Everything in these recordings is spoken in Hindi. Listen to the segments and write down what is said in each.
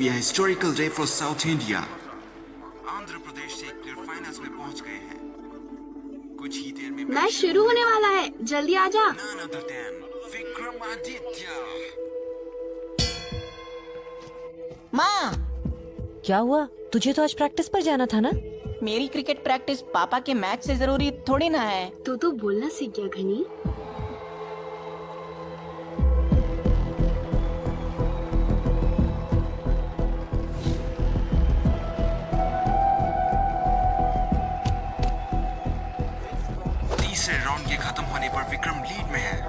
be a historical day for South India. Andhra Pradesh से एक प्लेयर फाइनल्स में पहुंच गए हैं. कुछ ही देर में मैच शुरू होने वाला है, जल्दी आ जा. None other than Vikramaditya. माँ, क्या हुआ? तुझे तो आज प्रैक्टिस पर जाना था ना? मेरी क्रिकेट प्रैक्टिस पापा के मैच से जरूरी थोड़ी ना है. तू तो बोलना सीख गया घनी. तीसरे राउंड के खत्म होने पर विक्रम लीड में है.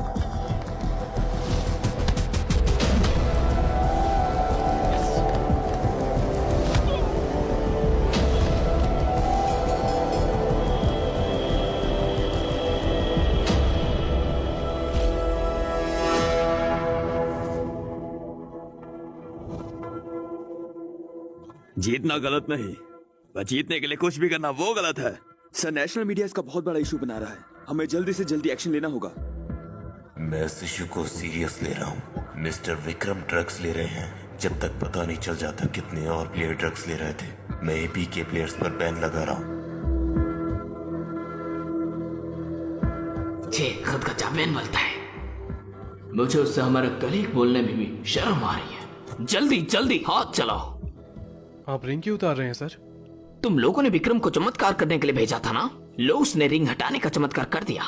जीतना गलत नहीं, पर जीतने के लिए कुछ भी करना वो गलत है. सर, नेशनल मीडिया इसका बहुत बड़ा इशू बना रहा है. हमें जल्दी से जल्दी एक्शन लेना होगा. मैं इस इशू को सीरियस ले रहा हूँ. मिस्टर विक्रम ड्रग्स ले रहे हैं. जब तक पता नहीं चल जाता कितने और प्लेयर ड्रग्स ले रहे थे, मैं एपी के प्लेयर्स पर बैन लगा रहा हूँ. खुद का चैंपियन बोलता है. मुझे उससे हमारा कलीग बोलने में भी शर्म आ रही है. जल्दी जल्दी हाथ चलाओ. आप रिंग क्यों उतार रहे हैं सर? तुम लोगों ने विक्रम को चमत्कार करने के लिए भेजा था ना? लो, उसने रिंग हटाने का चमत्कार कर दिया.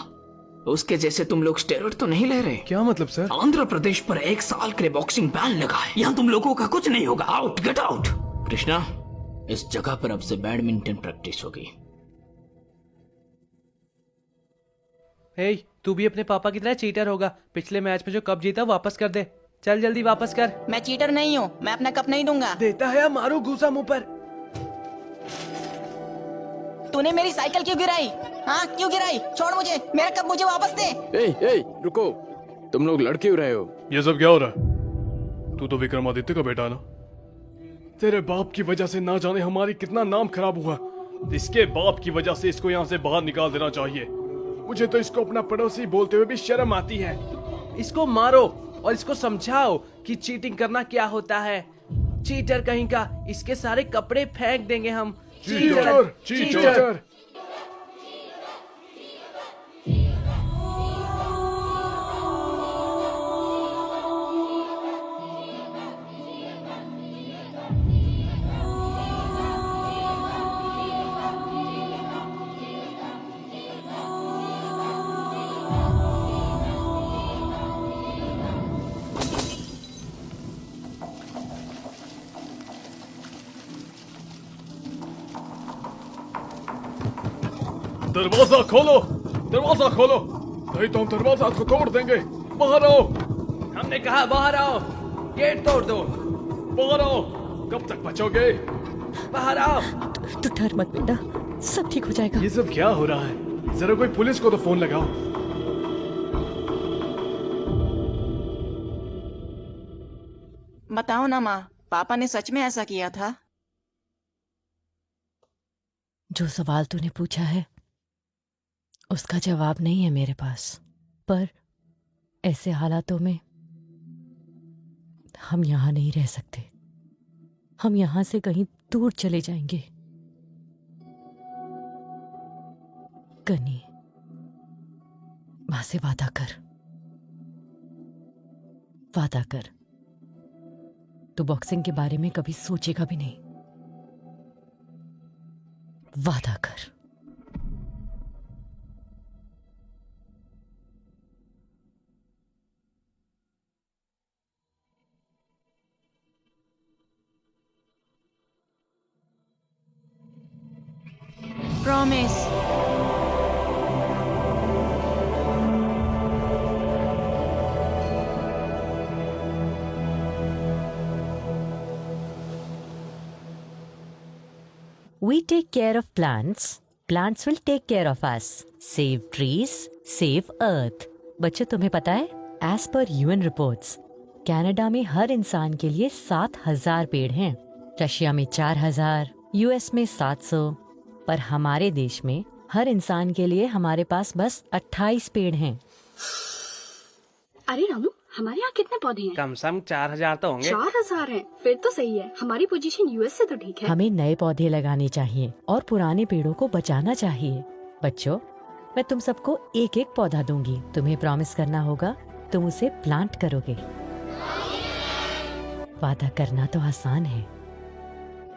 उसके जैसे तुम लोग स्टेरॉइड तो नहीं ले रहे? क्या मतलब सर? आंध्र प्रदेश पर 1 साल के लिए बॉक्सिंग बैन लगा है. यहाँ तुम लोगों का कुछ नहीं होगा. Out, get out. कृष्णा, इस जगह पर अब से बैडमिंटन प्रैक्टिस होगी. हे, तू भी अपने पापा की तरह चीटर होगा. पिछले मैच में जो कप जीता वापस कर दे. चल जल्दी वापस कर. मैं चीटर नहीं हूँ, मैं अपना कप नहीं दूंगा. देता है, मारू घूसा मुंह पर. तूने मेरी साइकिल क्यों गिराई? हाँ, क्यों गिराई? छोड़ मुझे, मेरा कप मुझे वापस दे. ए, रुको, तुम लोग लड़ क्यों रहे हो? ये सब क्या हो रहा है? तू तो विक्रमादित्य का बेटा ना? तेरे बाप की वजह से ना जाने हमारी कितना नाम खराब हुआ. इसके बाप की वजह से इसको यहाँ से बाहर निकाल देना चाहिए. मुझे तो इसको अपना पड़ोसी बोलते हुए भी शर्म आती है. इसको मारो और इसको समझाओ कि चीटिंग करना क्या होता है. चीटर कहीं का. इसके सारे कपड़े फेंक देंगे हम. Cheater, cheater. दरवाजा खोलो, दरवाजा खोलो, नहीं तो हम दरवाजा को तोड़ देंगे. बाहर आओ. हमने कहा बाहर आओ. गेट तोड़ दो. बाहर आओ. कब तक बचोगे? बाहर आओ. तू डर मत बेटा, सब ठीक हो जाएगा. ये सब क्या हो रहा है? जरा कोई पुलिस को तो फोन लगाओ. बताओ ना माँ, पापा ने सच में ऐसा किया था? जो सवाल तूने पूछा है उसका जवाब नहीं है मेरे पास, पर ऐसे हालातों में हम यहां नहीं रह सकते. हम यहां से कहीं दूर चले जाएंगे. कनी, मां से वादा कर. वादा कर, तू बॉक्सिंग के बारे में कभी सोचेगा भी नहीं. वादा कर. Promise. We take care of plants. Plants will take care of us. Save trees, save earth. बच्चों, तुम्हें पता है, as per UN reports, Canada में हर इंसान के लिए 7,000 पेड़ हैं. रशिया में 4,000, यूएस में 700, पर हमारे देश में हर इंसान के लिए हमारे पास बस 28 पेड़ हैं. अरे रामू, हमारे यहाँ कितने पौधे हैं? कम से कम 4000 तो होंगे। 4000 है, फिर तो सही है। हमारी पोजीशन यूएस से तो ठीक है। हमें नए पौधे लगाने चाहिए और पुराने पेड़ों को बचाना चाहिए। बच्चों, मैं तुम सबको एक एक पौधा दूंगी। तुम्हें प्रॉमिस करना होगा तुम उसे प्लांट करोगे। वादा करना तो आसान है,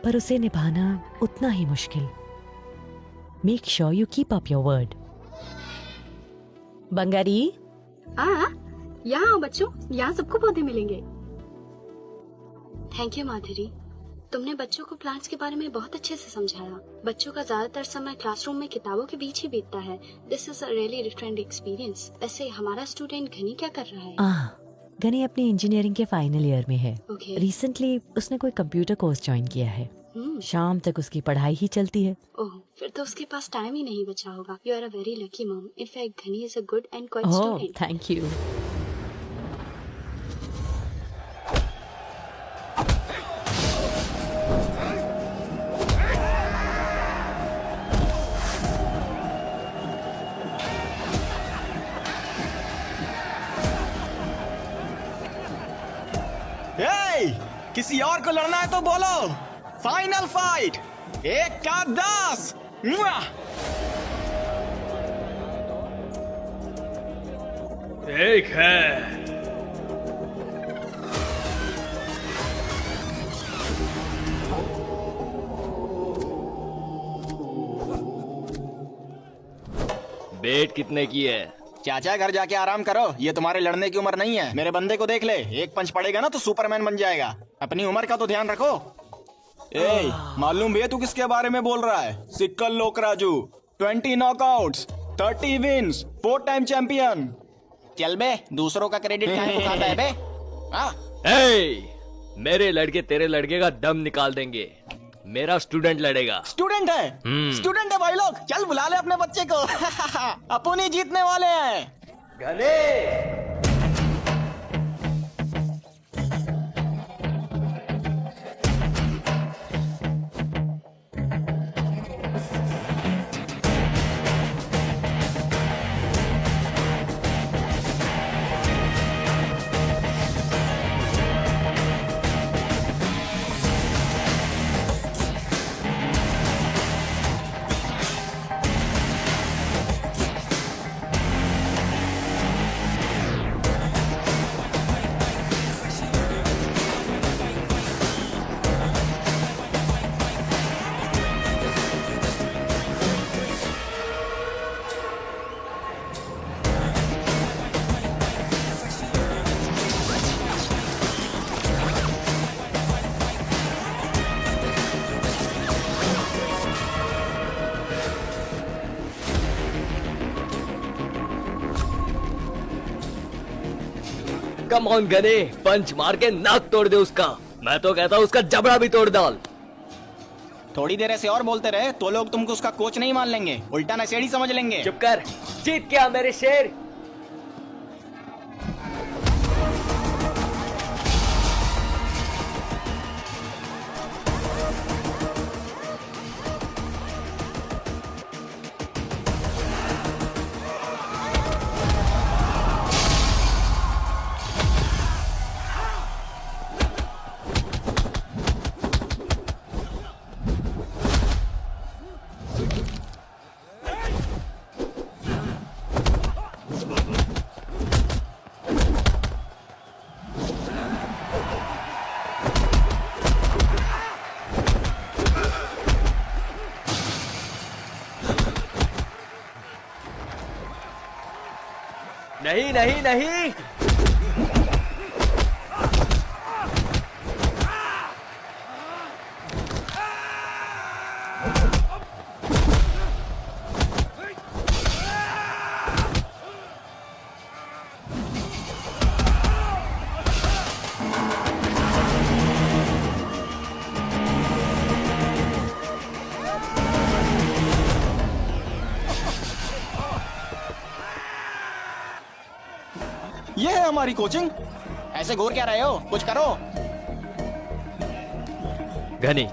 पर उसे निभाना उतना ही मुश्किल। Make sure you keep up your word. Bangari, यहाँ आओ बच्चों, यहाँ सबको पौधे मिलेंगे। थैंक यू माधुरी, तुमने बच्चों को प्लांट्स के बारे में बहुत अच्छे से समझाया। बच्चों का ज्यादातर समय क्लासरूम में किताबों के बीच ही बीतता है। This is a really different experience. वैसे हमारा स्टूडेंट घनी क्या कर रहा है? गनी अपनी इंजीनियरिंग के फाइनल ईयर में है। Okay. रिसेंटली उसने कोई कंप्यूटर कोर्स ज्वाइन किया है। शाम तक उसकी पढ़ाई ही चलती है। ओह, फिर तो उसके पास टाइम ही नहीं बचा होगा। You are a very lucky mom. In fact Ghani is a good and quite oh, student. Thank you. किसी और को लड़ना है तो बोलो। फाइनल फाइट 1 का 10। एक है। बेट कितने की है? चाचा घर जाके आराम करो, ये तुम्हारे लड़ने की उम्र नहीं है। मेरे बंदे को देख ले, एक पंच पड़ेगा ना तो सुपरमैन बन जाएगा। अपनी उम्र का तो ध्यान रखो। ए, मालूम भी है तू किसके बारे में बोल रहा है? सिक्कल लोक Raju. 20 knockouts, 30 wins, 4 time champion. चल बे, दूसरों का क्रेडिट काहे को खाता है बे? मेरे लड़के तेरे लड़के का दम निकाल देंगे। मेरा स्टूडेंट लड़ेगा। स्टूडेंट है? स्टूडेंट है भाई लोग। चल बुला ले अपने बच्चे को। अपन ही जीतने वाले हैं। घने कम ऑन गने, पंच मार के नाक तोड़ दे उसका। मैं तो कहता हूँ उसका जबड़ा भी तोड़ डाल। थोड़ी देर ऐसे और बोलते रहे तो लोग तुमको उसका कोच नहीं मान लेंगे, उल्टा नशेड़ी समझ लेंगे। चुप कर, जीत क्या मेरे शेर। नहीं नहीं नहीं, ये है हमारी कोचिंग। ऐसे घूर क्या रहे हो, कुछ करो। घनी,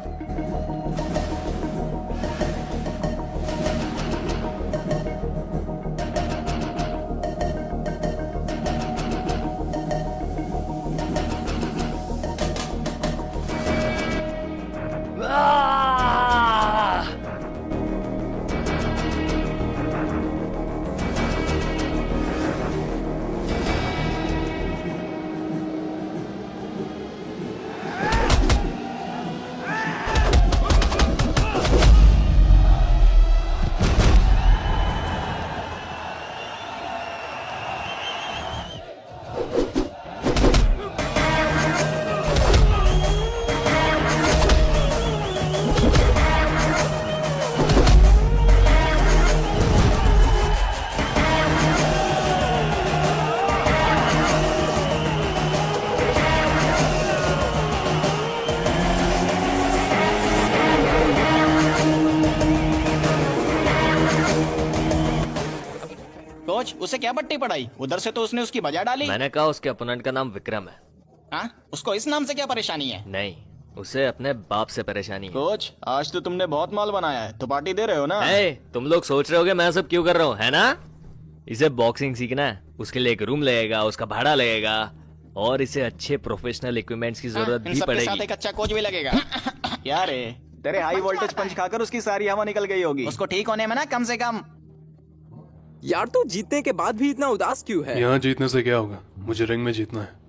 कोच उसे क्या पट्टी पड़ाई? उधर से तो उसने उसकी बजा डाली। मैंने कहा उसके अपोनेंट का नाम विक्रम है। हाँ, उसको इस नाम से क्या परेशानी है? नहीं, उसे अपने बाप से परेशानी है। कोच आज तो तुमने बहुत माल बनाया है, तो पार्टी दे रहे हो ना? तुम लोग सोच रहे होगे मैं सब क्यों कर रहा हूँ, है ना? इसे बॉक्सिंग सीखना है, उसके लिए एक रूम लगेगा, उसका भाड़ा लगेगा और इसे अच्छे प्रोफेशनल इक्विपमेंट्स की जरूरत इन भी सबके पड़ेगी। साथ एक अच्छा कोच भी लगेगा। यार तेरे हाई वोल्टेज पंच खाकर उसकी सारी हवा निकल गई होगी। उसको ठीक होने में ना कम से कम। यार तू जीतने के बाद भी इतना उदास क्यों है? यहाँ जीतने से क्या होगा, मुझे रिंग में जीतना है।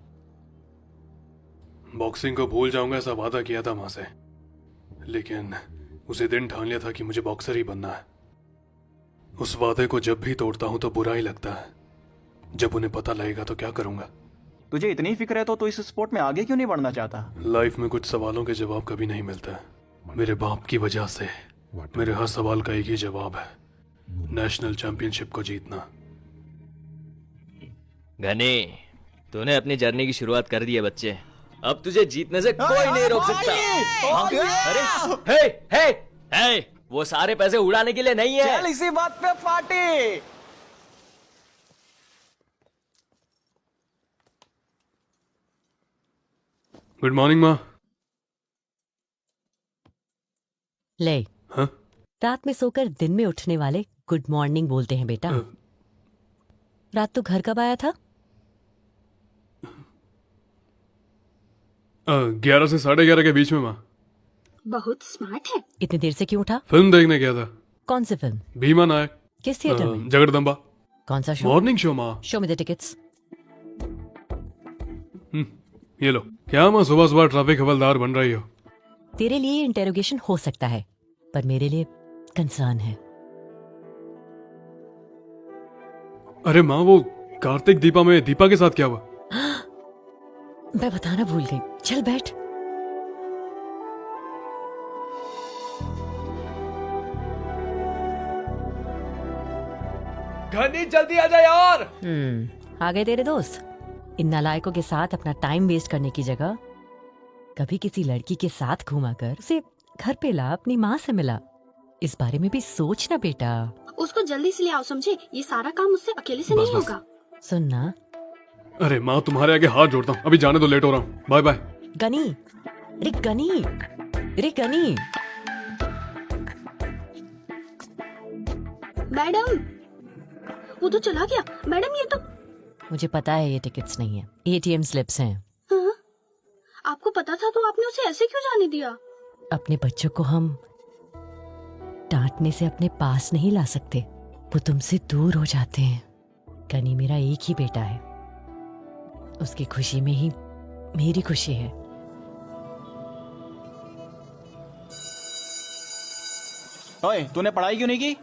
बॉक्सिंग को भूल जाऊंगा ऐसा वादा किया था मां से, लेकिन उसे दिन ठान लिया था कि मुझे बॉक्सर ही बनना है। उस वादे को जब भी तोड़ता हूं तो बुरा ही लगता है। जब उन्हें पता लगेगा तो क्या करूंगा। तुझे इतनी फिक्र है तो इस स्पोर्ट में आगे क्यों नहीं बढ़ना चाहता? लाइफ में कुछ सवालों के जवाब कभी नहीं मिलता। मेरे बाप की वजह से मेरे हर सवाल का एक ही जवाब है, नेशनल चैंपियनशिप को जीतना। घनी, तूने अपनी जर्नी की शुरुआत कर दी है बच्चे। अब तुझे जीतने से कोई नहीं रोक सकता। अरे हे, वो सारे पैसे उड़ाने के लिए नहीं है। चल इसी बात पे पार्टी। गुड मॉर्निंग माँ। ले हाँ? रात में सोकर दिन में उठने वाले गुड मॉर्निंग बोलते हैं बेटा। रात तो घर कब आया था? 11 से 11:30 के बीच में माँ। बहुत स्मार्ट है। इतनी देर से क्यों उठा? फिल्म देखने गया था। कौन सी फिल्म? भीमा नायक। किस थिएटर में? जगदम्बा। कौन सा शो? मॉर्निंग शो माँ। शो में द टिकट्स। ये लो। क्या माँ सुबह सुबह ट्रैफिक हवलदार बन रही हो? तेरे लिए इंटेरोगेशन हो सकता है, पर मेरे लिए कंसर्न है। अरे माँ, वो कार्तिक दीपा में दीपा के साथ क्या हुआ? मैं बताना भूल गई। चल बैठ। घनी जल्दी आ जा यार। आ गए तेरे दोस्त। इन नालायकों के साथ अपना टाइम वेस्ट करने की जगह कभी किसी लड़की के साथ घुमा कर उसे घर पे ला, अपनी माँ से मिला। इस बारे में भी सोच ना बेटा। उसको जल्दी से ले आओ, समझे? ये सारा काम उससे अकेले से नहीं होगा। सुनना। अरे माँ, तुम्हारे आगे हाथ जोड़ता हूँ, अभी जाने दो, लेट हो रहा हूँ। Bye bye. गनी, अरे गनी, अरे गनी। मैडम, वो तो चला गया। मैडम ये तो। मुझे पता है ये टिकट्स नहीं है, एटीएम स्लिप्स हैं। हाँ? आपको पता था तो आपने उसे ऐसे क्यों जाने दिया? अपने बच्चों को हम डांटने से अपने पास नहीं ला सकते, वो तुमसे दूर हो जाते हैं। गनी मेरा एक ही बेटा है, उसकी खुशी में ही मेरी खुशी है। ओए, तूने पढ़ाई क्यों नहीं की?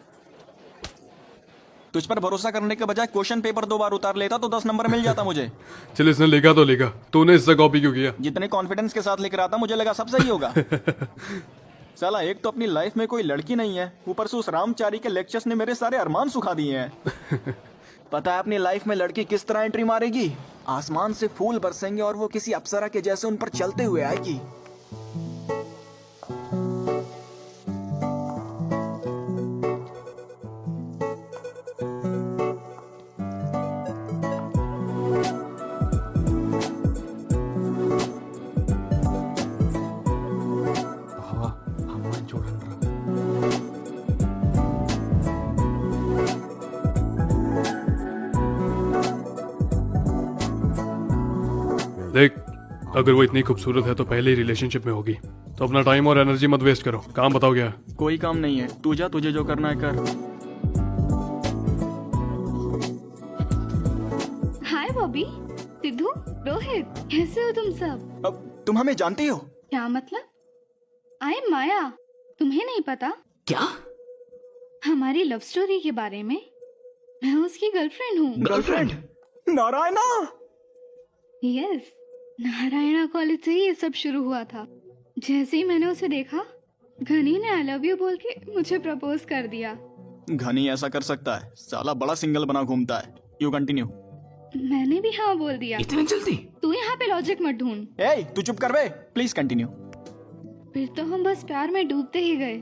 तुझ पर भरोसा करने के बजाय क्वेश्चन पेपर 2 बार उतार लेता तो 10 नंबर मिल जाता मुझे। चल, इसने लिखा तो लिखा, तूने इससे कॉपी क्यों किया? जितने कॉन्फिडेंस के साथ लिख रहा था मुझे लगा सब सही होगा। साला एक तो अपनी लाइफ में कोई लड़की नहीं है, ऊपर से उस रामचारी के लेक्चर्स ने मेरे सारे अरमान सुखा दिए हैं। पता है अपनी लाइफ में लड़की किस तरह एंट्री मारेगी? आसमान से फूल बरसेंगे और वो किसी अप्सरा के जैसे उन पर चलते हुए आएगी। देख, अगर वो इतनी खूबसूरत है तो पहले ही रिलेशनशिप में होगी, तो अपना टाइम और एनर्जी मत वेस्ट करो। काम बताओ क्या है? कोई काम नहीं है, तू जा, तुझे जो करना है कर। हाय बॉबी, सिद्धू, रोहित, कैसे हो तुम सब? अब तुम हमें जानती हो? क्या मतलब? आई एम माया, तुम्हें नहीं पता? क्या? हमारी लव स्टोरी के बारे में। मैं उसकी गर्लफ्रेंड हूँ। Girlfriend? Narayana? Yes, Narayana college से ही ये सब शुरू हुआ था। जैसे ही मैंने उसे देखा, घनी ने आई लव यू बोल के मुझे प्रपोज कर दिया। घनी ऐसा कर सकता है? साला बड़ा सिंगल बना घूमता है। You continue. मैंने भी हाँ बोल दिया। इतनी जल्दी? तू यहाँ पे लॉजिक मत ढूंढ। ए, तू चुप कर बे, प्लीज कंटिन्यू। फिर तो हम बस प्यार में डूबते ही गए।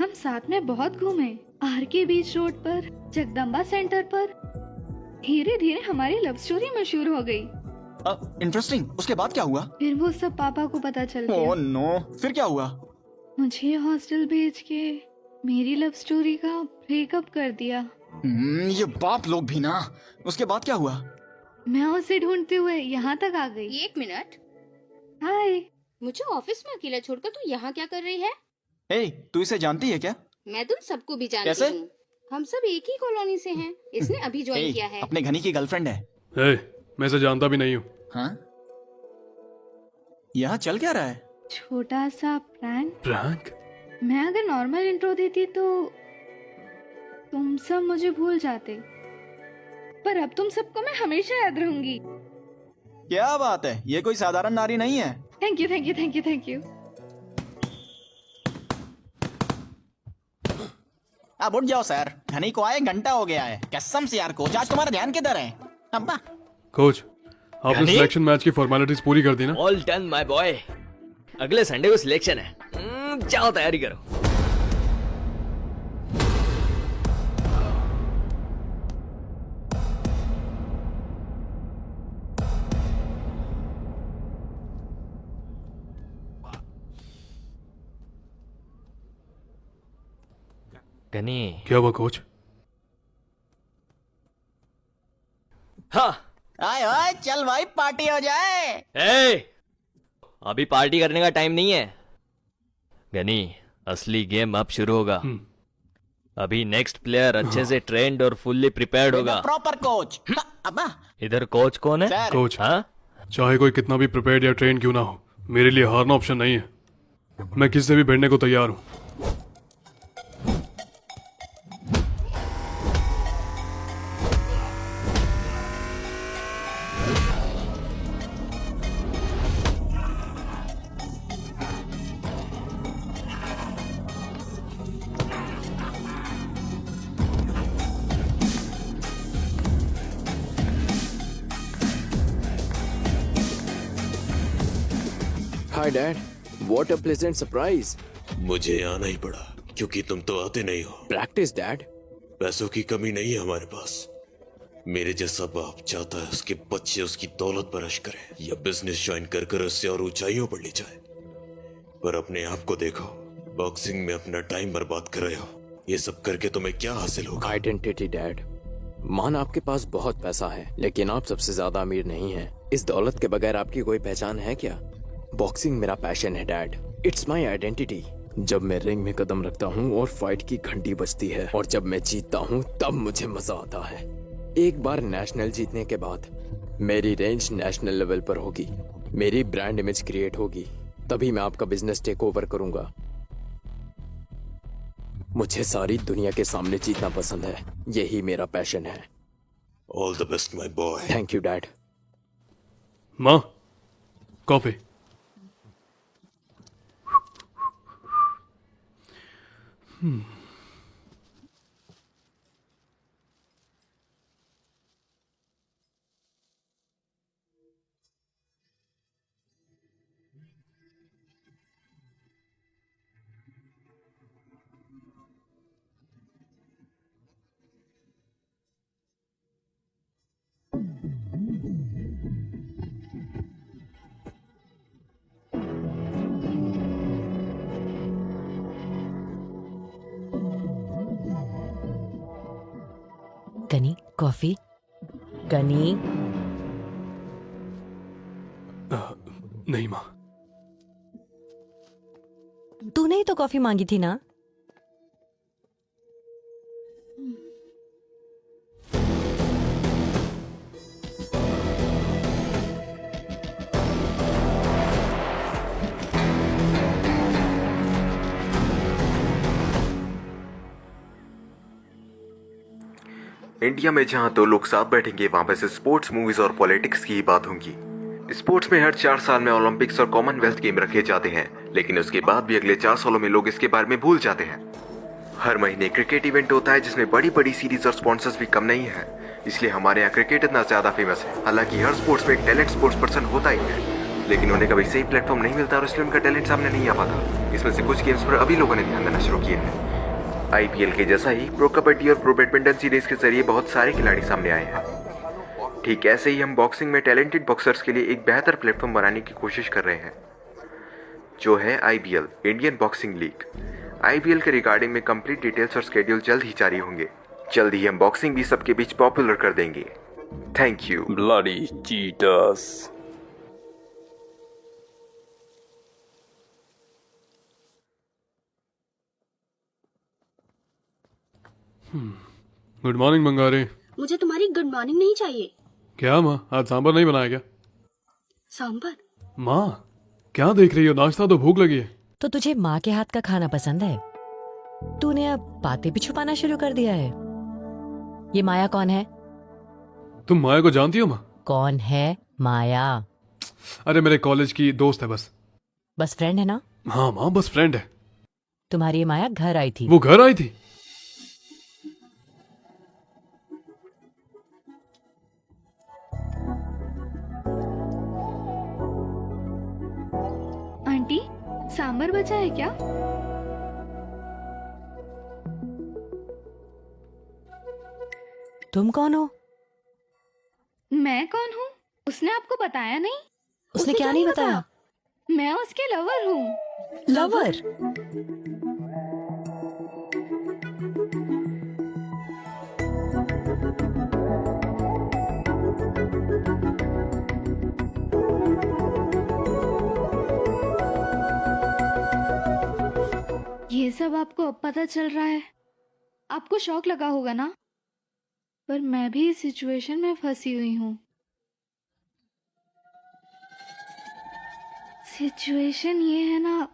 हम साथ में बहुत घूमे, आर के बीच रोड पर, जगदम्बा सेंटर पर, धीरे धीरे हमारी लव स्टोरी मशहूर हो गई। इंटरेस्टिंग। उसके बाद क्या हुआ? फिर वो सब पापा को पता चल ओह गया। नो, फिर क्या हुआ? मुझे हॉस्टल भेज के मेरी लव स्टोरी का ब्रेकअप कर दिया। ये बाप लोग भी ना। उसके बाद क्या हुआ? मैं उसे ढूंढते हुए यहाँ तक आ गई। 1 मिनट। हाय। मुझे ऑफिस में अकेला छोड़कर तू यहाँ क्या कर रही है? ए, तू इसे जानती है क्या? मैं तुम सबको भी जानती कैसे? हूँ। हम सब एक ही कॉलोनी से हैं। इसने अभी ज्वाइन किया है। अपने घनी की गर्लफ्रेंड है। मैं इसे जानता भी नहीं हूँ। हाँ? यहाँ चल क्या रहा है? छोटा सा प्रैंक। प्रैंक? मैं अगर नॉर्मल इंट्रो देती तो तुम सब मुझे भूल जाते, पर अब तुम सबको मैं हमेशा याद रहूंगी। क्या बात है, ये कोई साधारण नारी नहीं है। Thank you thank you thank you thank you. अब उठ जाओ सर, घनी को आए घंटा हो गया है। कसम से यार कोच, आज तुम्हारा ध्यान किधर है? अब्बा कोच, आपने घनी? सिलेक्शन मैच की फॉर्मेलिटीज पूरी कर दी ना? All done my boy. अगले संडे को सिलेक्शन है। जाओ तैयारी करो। गनी, क्या हुआ कोच? हाँ। आए ओए, चल भाई पार्टी हो जाए। ए, अभी पार्टी करने का टाइम नहीं है गनी। असली गेम अब शुरू होगा। अभी नेक्स्ट प्लेयर अच्छे से ट्रेंड और फुल्ली प्रिपेयर्ड होगा। Proper coach. अब्बा इधर कोच कौन है? कोच, हाँ? चाहे कोई कितना भी प्रिपेयर्ड या ट्रेन क्यों ना हो, मेरे लिए हारना ऑप्शन नहीं है। मैं किसी से भी भिड़ने को तैयार हूँ। Hi dad, what a pleasant surprise. मुझे आना ही पड़ा क्योंकि तुम तो आते नहीं हो। Practice dad. पैसों की कमी नहीं है हमारे पास। मेरे जैसा बाप चाहता है उसके बच्चे उसकी दौलत पर ऐश करें या बिजनेस ज्वाइन कर कर उससे और ऊंचाइयों पर ले जाए। पर अपने आप को देखो, बॉक्सिंग में अपना टाइम बर्बाद कर रहे हो। ये सब करके तुम्हें क्या हासिल होगा? Identity dad. मान आपके पास बहुत पैसा है, लेकिन आप सबसे ज्यादा अमीर नहीं हैं। इस दौलत के बगैर आपकी कोई पहचान है क्या? बॉक्सिंग मेरा पैशन है डैड। It's my identity. जब मैं रिंग में कदम रखता हूँ और फाइट की घंटी बजती है और जब मैं जीतता हूँ तब मुझे मजा आता है। एक बार नेशनल जीतने के बाद मेरी रेंज नेशनल लेवल पर होगी, मेरी ब्रांड इमेज क्रिएट होगी, तभी मैं आपका बिजनेस टेक ओवर करूंगा। मुझे सारी दुनिया के सामने जीतना पसंद है, यही मेरा पैशन है। All the best my boy. Thank you dad. माँ, कॉफी। गनी, कॉफी। गनी। नहीं माँ। तूने ही तो कॉफी मांगी थी ना? इंडिया में जहां दो लोग साथ बैठेंगे वहां पे सिर्फ स्पोर्ट्स, मूवीज और पॉलिटिक्स की ही बात होगी। स्पोर्ट्स में हर 4 साल में ओलंपिक्स और कॉमनवेल्थ गेम रखे जाते हैं, लेकिन उसके बाद भी अगले 4 सालों में लोग इसके बारे में भूल जाते हैं। हर महीने क्रिकेट इवेंट होता है जिसमें बड़ी बड़ी सीरीज और स्पॉन्सर्स भी कम नहीं है, इसलिए हमारे यहाँ क्रिकेट इतना ज्यादा फेमस है। हालांकि हर स्पोर्ट्स में एक टैलेंट स्पोर्ट्स पर्सन होता ही है, लेकिन उन्हें कभी सही प्लेटफॉर्म नहीं मिलता और इसलिए उनका टैलेंट सामने नहीं आ पाता। इसमें से कुछ गेम्स पर अभी लोगों ने ध्यान देना शुरू किया है। IPL के जैसा ही प्रो कबड्डी और प्रो बैडमिंटन सीरीज के जरिए बहुत सारे खिलाड़ी सामने आए हैं। ठीक ऐसे ही हम बॉक्सिंग में टैलेंटेड बॉक्सर्स के लिए एक बेहतर प्लेटफॉर्म बनाने की कोशिश कर रहे हैं, जो है IBL, Indian boxing league. IBL के रिगार्डिंग में कंप्लीट डिटेल्स और स्केड्यूल जल्द ही जारी होंगे। जल्द ही हम बॉक्सिंग भी सबके बीच पॉपुलर कर देंगे। Thank you. Bloody cheaters. Good morning बंगारे। मुझे तुम्हारी गुड मॉर्निंग नहीं चाहिए। क्या माँ, आज सांभर नहीं बनाया क्या? सांभर? माँ क्या देख रही हो, नाश्ता तो भूख लगी है। तो तुझे माँ के हाथ का खाना पसंद है? तूने अब बातें भी छुपाना शुरू कर दिया है। ये माया कौन है? तुम माया को जानती हो माँ? कौन है माया? अरे मेरे कॉलेज की दोस्त है बस। बस फ्रेंड है ना? हाँ माँ, बस फ्रेंड है। तुम्हारी ये माया घर आई थी। वो घर आई थी? आंटी, सांबर बचा है क्या? तुम कौन हो? मैं कौन हूँ? उसने आपको बताया नहीं? उसने क्या नहीं बताया? मैं उसके लवर हूँ। लवर? ये सब आपको अब पता चल रहा है? आपको शौक लगा होगा ना? पर मैं भी इस सिचुएशन में फंसी हुई हूँ। सिचुएशन ये है ना,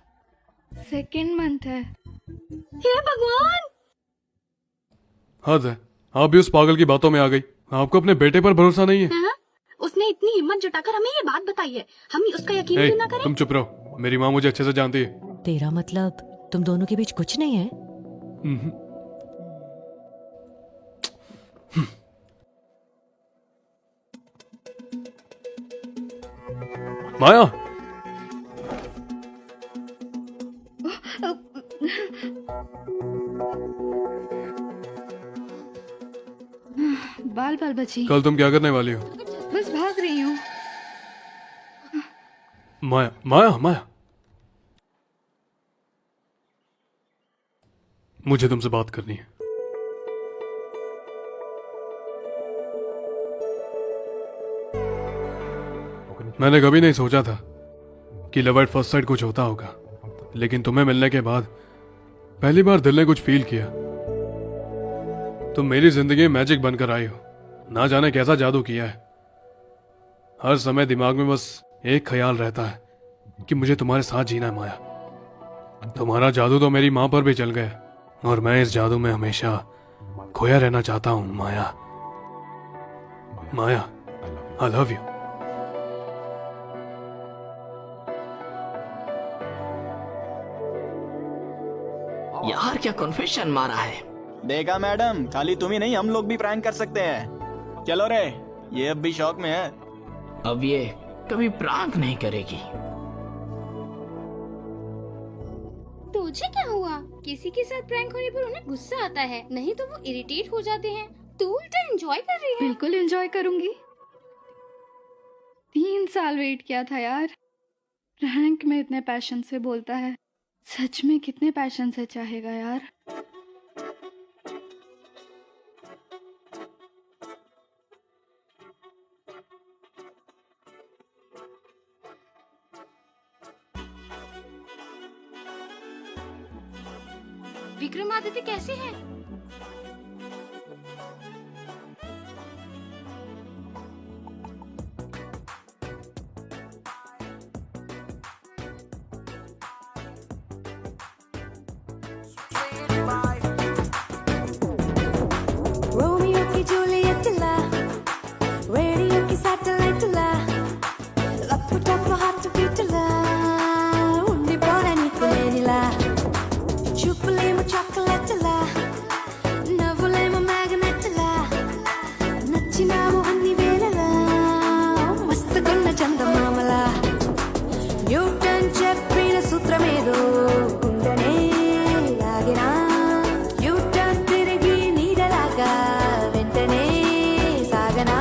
सेकंड मंथ है। हे भगवान! हद है, आप भी उस पागल की बातों में आ गई। आपको अपने बेटे पर भरोसा नहीं है? हाँ? उसने इतनी हिम्मत जुटाकर हमें ये बात बताई है, हम उसका यकीन क्यों ना करें? तुम चुप रहो, मेरी माँ मुझे अच्छे से जानती है। तेरा मतलब तुम दोनों के बीच कुछ नहीं है? माया, बाल बाल बची। कल तुम क्या करने वाली हो? बस भाग रही हूँ। माया माया माया, मुझे तुमसे बात करनी है। मैंने कभी नहीं सोचा था कि लव एट फर्स्ट साइट कुछ होता होगा, लेकिन तुम्हें मिलने के बाद पहली बार दिल ने कुछ फील किया। तुम मेरी जिंदगी में मैजिक बनकर आई हो, ना जाने कैसा जादू किया है। हर समय दिमाग में बस एक ख्याल रहता है कि मुझे तुम्हारे साथ जीना है माया। तुम्हारा जादू तो मेरी माँ पर भी चल गया, और मैं इस जादू में हमेशा खोया रहना चाहता हूँ माया। माया, आई लव यू। यार क्या कन्फेशन मारा है। देखा मैडम, खाली तुम ही नहीं, हम लोग भी प्रैंक कर सकते हैं। चलो रे, ये अब भी शौक में है। अब ये कभी प्रांक नहीं करेगी। तुझे क्या हुआ? किसी के साथ प्रैंक होने पर उन्हें गुस्सा आता है, नहीं तो वो इरिटेट हो जाते हैं। तू उल्टा एंजॉय कर रही है। बिल्कुल एंजॉय करूंगी। 3 साल वेट किया था यार। प्रैंक में इतने पैशन से बोलता है, सच में कितने पैशन से चाहेगा यार। विक्रमादित्य कैसे हैं? रोमियो की जूलियट ला, रेडियो की सैटेलाइट ला, लपटॉप हार्ट बीट ला, ఉండిపోడానికి నేనిలా, చూపులేమో చాక్లెట్ లా, నవ్వులేమో మ్యాగ్నెట్ లా, నచ్చినాము అన్ని వేళలా, మస్తుకున్న చందమామలా, న్యూటన్ చెప్పిన సూత్రమేదో గుండెనే లాగినా, న్యూటన్ తిరిగి నీడలాగా వెంటనే సాగనా,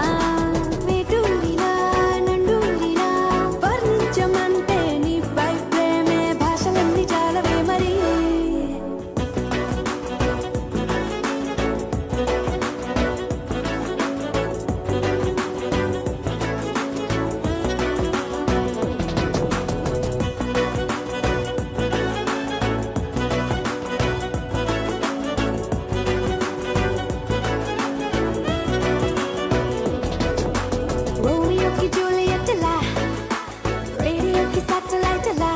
రేడియోకి సాటిలైట్ లా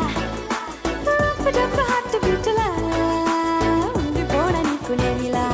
రప్ప హార్ట్ బీట్ లా ఉండిపోనా నీకు నేనిలా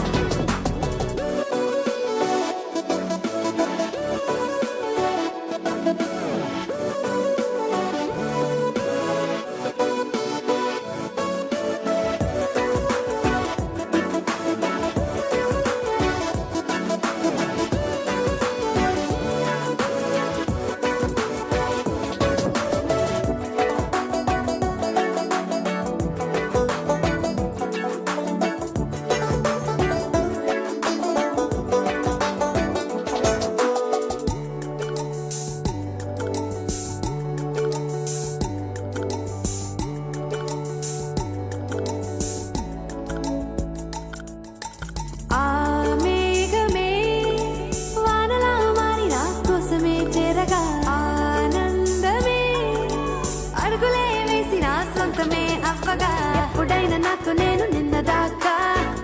ఎప్పుడైనా నాకు నేను నిన్నదాకా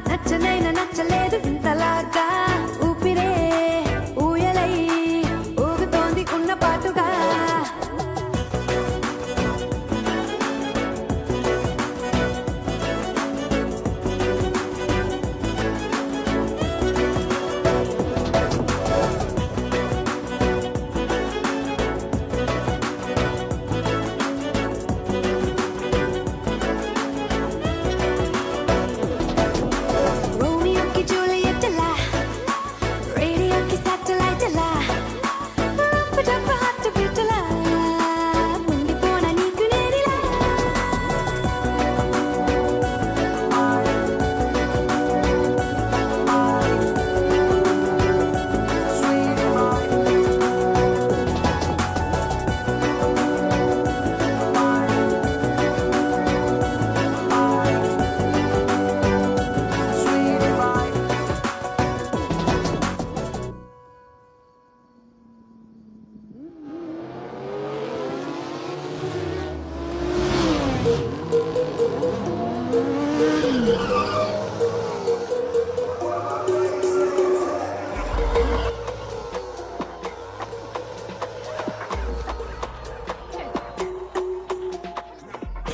నచ్చనైనా నచ్చలేదు ఇంతలాగా ఊపిరే ఊయలై ఊగుతోంది ఉన్న పాటుగా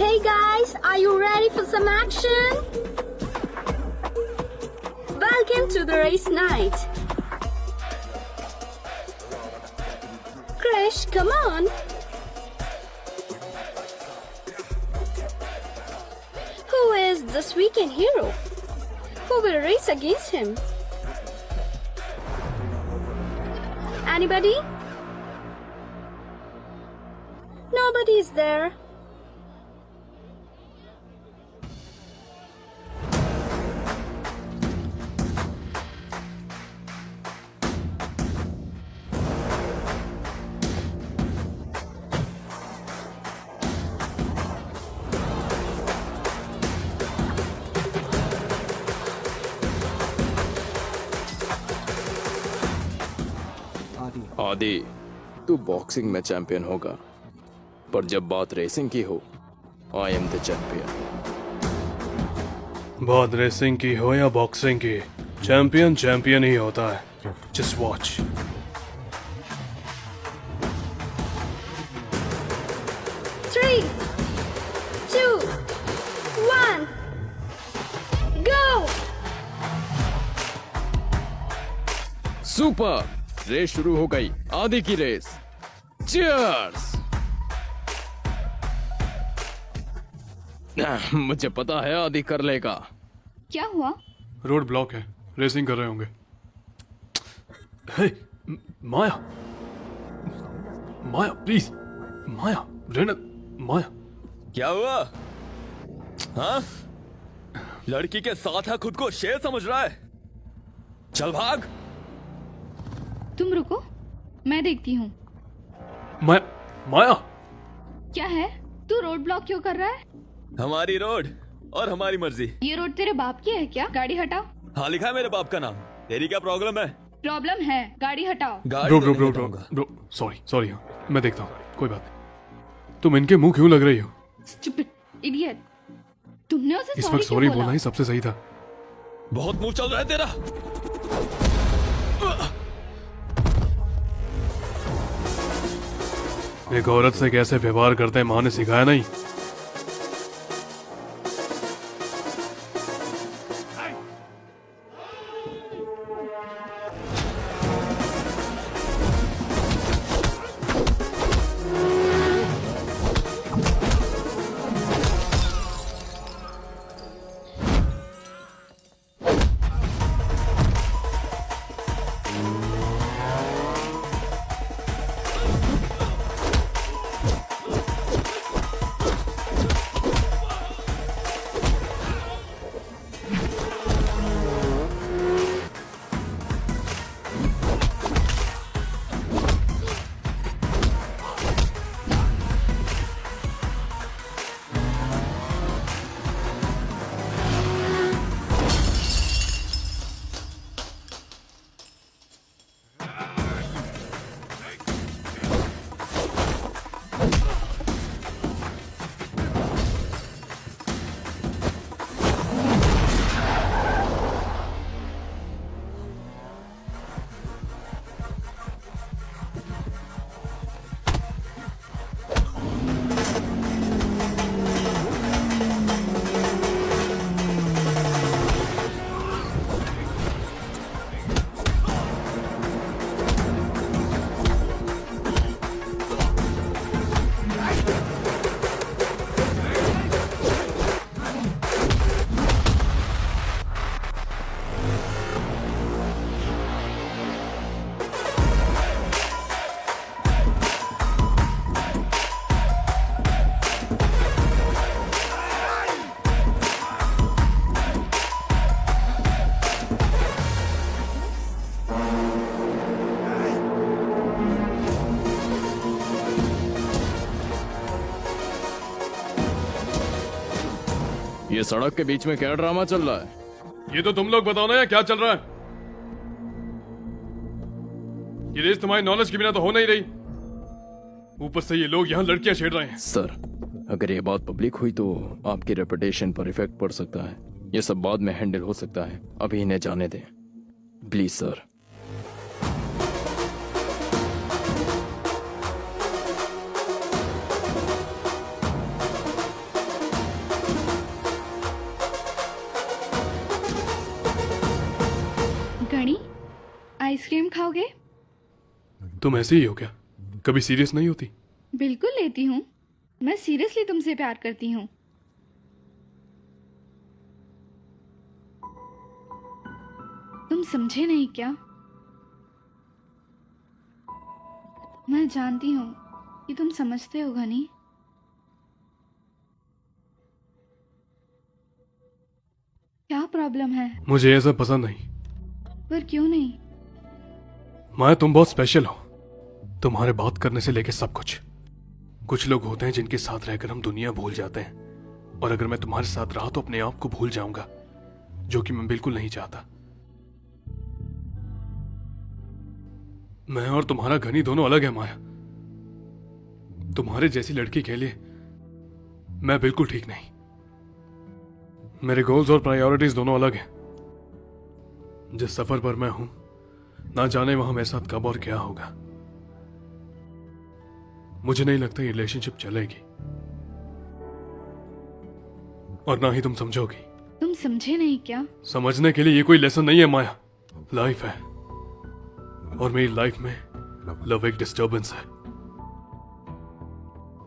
Hey guys, are you ready for some action? Welcome to the race night. Krish, come on. Who is this weekend hero? Who will race against him? Anybody? Nobody is there. आदि, तू बॉक्सिंग में चैंपियन होगा, पर जब बात रेसिंग की हो, आई एम द चैंपियन। बात रेसिंग की हो या बॉक्सिंग की, चैंपियन चैंपियन ही होता है। Just watch. Three, 2, 1, go! Super! Race शुरू हो गई, आदि की रेस। चीयर्स! मुझे पता है आदि कर लेगा। क्या हुआ? रोड ब्लॉक है, रेसिंग कर रहे होंगे। हे, माया, माया प्लीज, माया, रेना, माया। क्या हुआ? हाँ? लड़की के साथ है, खुद को शेर समझ रहा है। चल भाग। तुम रुको, मैं देखती हूँ। माया, क्या है? तू रोड ब्लॉक क्यों कर रहा है? हमारी रोड और हमारी मर्जी। ये रोड तेरे बाप की है क्या? गाड़ी हटाओ। हाँ, लिखा है मेरे बाप का नाम। तेरी क्या प्रॉब्लम है? प्रॉब्लम है, गाड़ी हटाओ। ब्रो, सॉरी, हाँ, मैं देखता हूँ, कोई बात नहीं। तुम इनके मुंह क्यों लग रही हो? Stupid idiot. तुमने उसे इस वक्त सॉरी बोलना ही सबसे सही था। बहुत मुंह चल रहा है तेरा। एक औरत से कैसे व्यवहार करते हैं माँ ने सिखाया नहीं? ये सड़क के बीच में क्या ड्रामा चल रहा है? ये तो तुम लोग बताओ ना यार, क्या चल रहा है? ये रेस तुम्हारी नॉलेज के बिना तो हो नहीं रही। ऊपर से ये लोग यहाँ लड़कियां छेड़ रहे हैं। सर, अगर ये बात पब्लिक हुई तो आपकी रेपुटेशन पर इफेक्ट पड़ सकता है। ये सब बाद में हैंडल हो सकता है, अभी इन्हें जाने दें प्लीज सर। गणी, आइसक्रीम खाओगे? तुम ऐसे ही हो क्या? कभी सीरियस नहीं होती? बिल्कुल लेती हूँ। मैं सीरियसली तुमसे प्यार करती हूँ। तुम समझे नहीं क्या? मैं जानती हूँ कि तुम समझते हो गनी। क्या प्रॉब्लम है? मुझे ये सब पसंद नहीं। पर क्यों नहीं? माया, तुम बहुत स्पेशल हो। तुम्हारे बात करने से लेके सब कुछ। कुछ लोग होते हैं जिनके साथ रहकर हम दुनिया भूल जाते हैं, और अगर मैं तुम्हारे साथ रहा तो अपने आप को भूल जाऊंगा, जो कि मैं बिल्कुल नहीं चाहता। मैं और तुम्हारा घनी दोनों अलग है माया। तुम्हारे जैसी लड़की के लिए मैं बिल्कुल ठीक नहीं। मेरे गोल्स और प्रायोरिटीज दोनों अलग हैं। जिस सफर पर मैं हूं, ना जाने वहां मेरे साथ कब और क्या होगा। मुझे नहीं लगता ये रिलेशनशिप चलेगी, और ना ही तुम समझोगी। तुम समझे नहीं क्या? समझने के लिए ये कोई लेसन नहीं है माया, लाइफ है। और मेरी लाइफ में लव एक डिस्टर्बेंस है,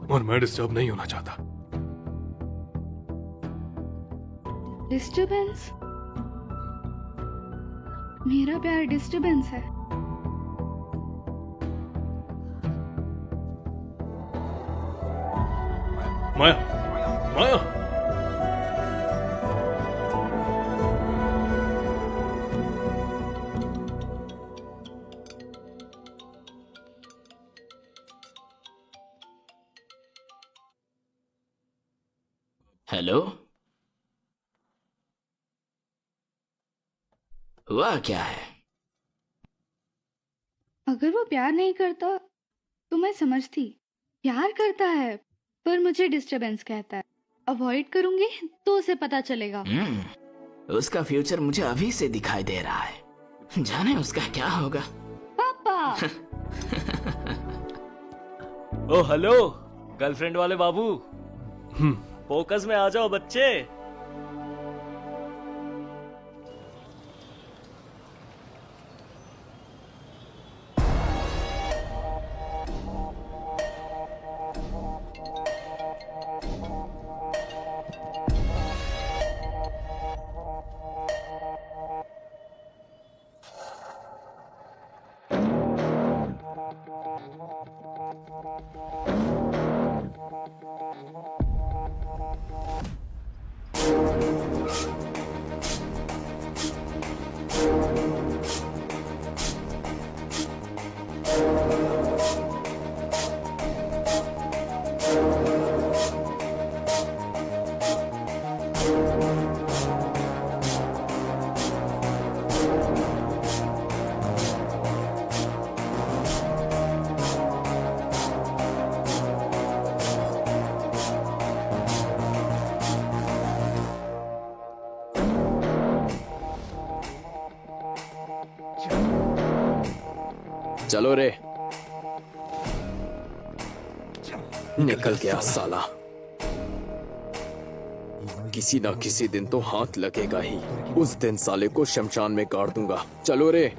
और मैं डिस्टर्ब नहीं होना चाहता। डिस्टर्बेंस? मेरा प्यार डिस्टर्बेंस है? माया, माया, हेलो, हुआ क्या है? अगर वो प्यार नहीं करता तो मैं समझती। प्यार करता है पर मुझे डिस्टरबेंस कहता है। अवॉइड करूंगी तो उसे पता चलेगा। उसका फ्यूचर मुझे अभी से दिखाई दे रहा है। जाने उसका क्या होगा। पापा। ओ हेलो गर्लफ्रेंड वाले बाबू, फोकस में आ जाओ बच्चे। चलो रे, निकल गया साला। किसी ना किसी दिन तो हाथ लगेगा ही। उस दिन साले को शमशान में गाड़ दूंगा। चलो रे।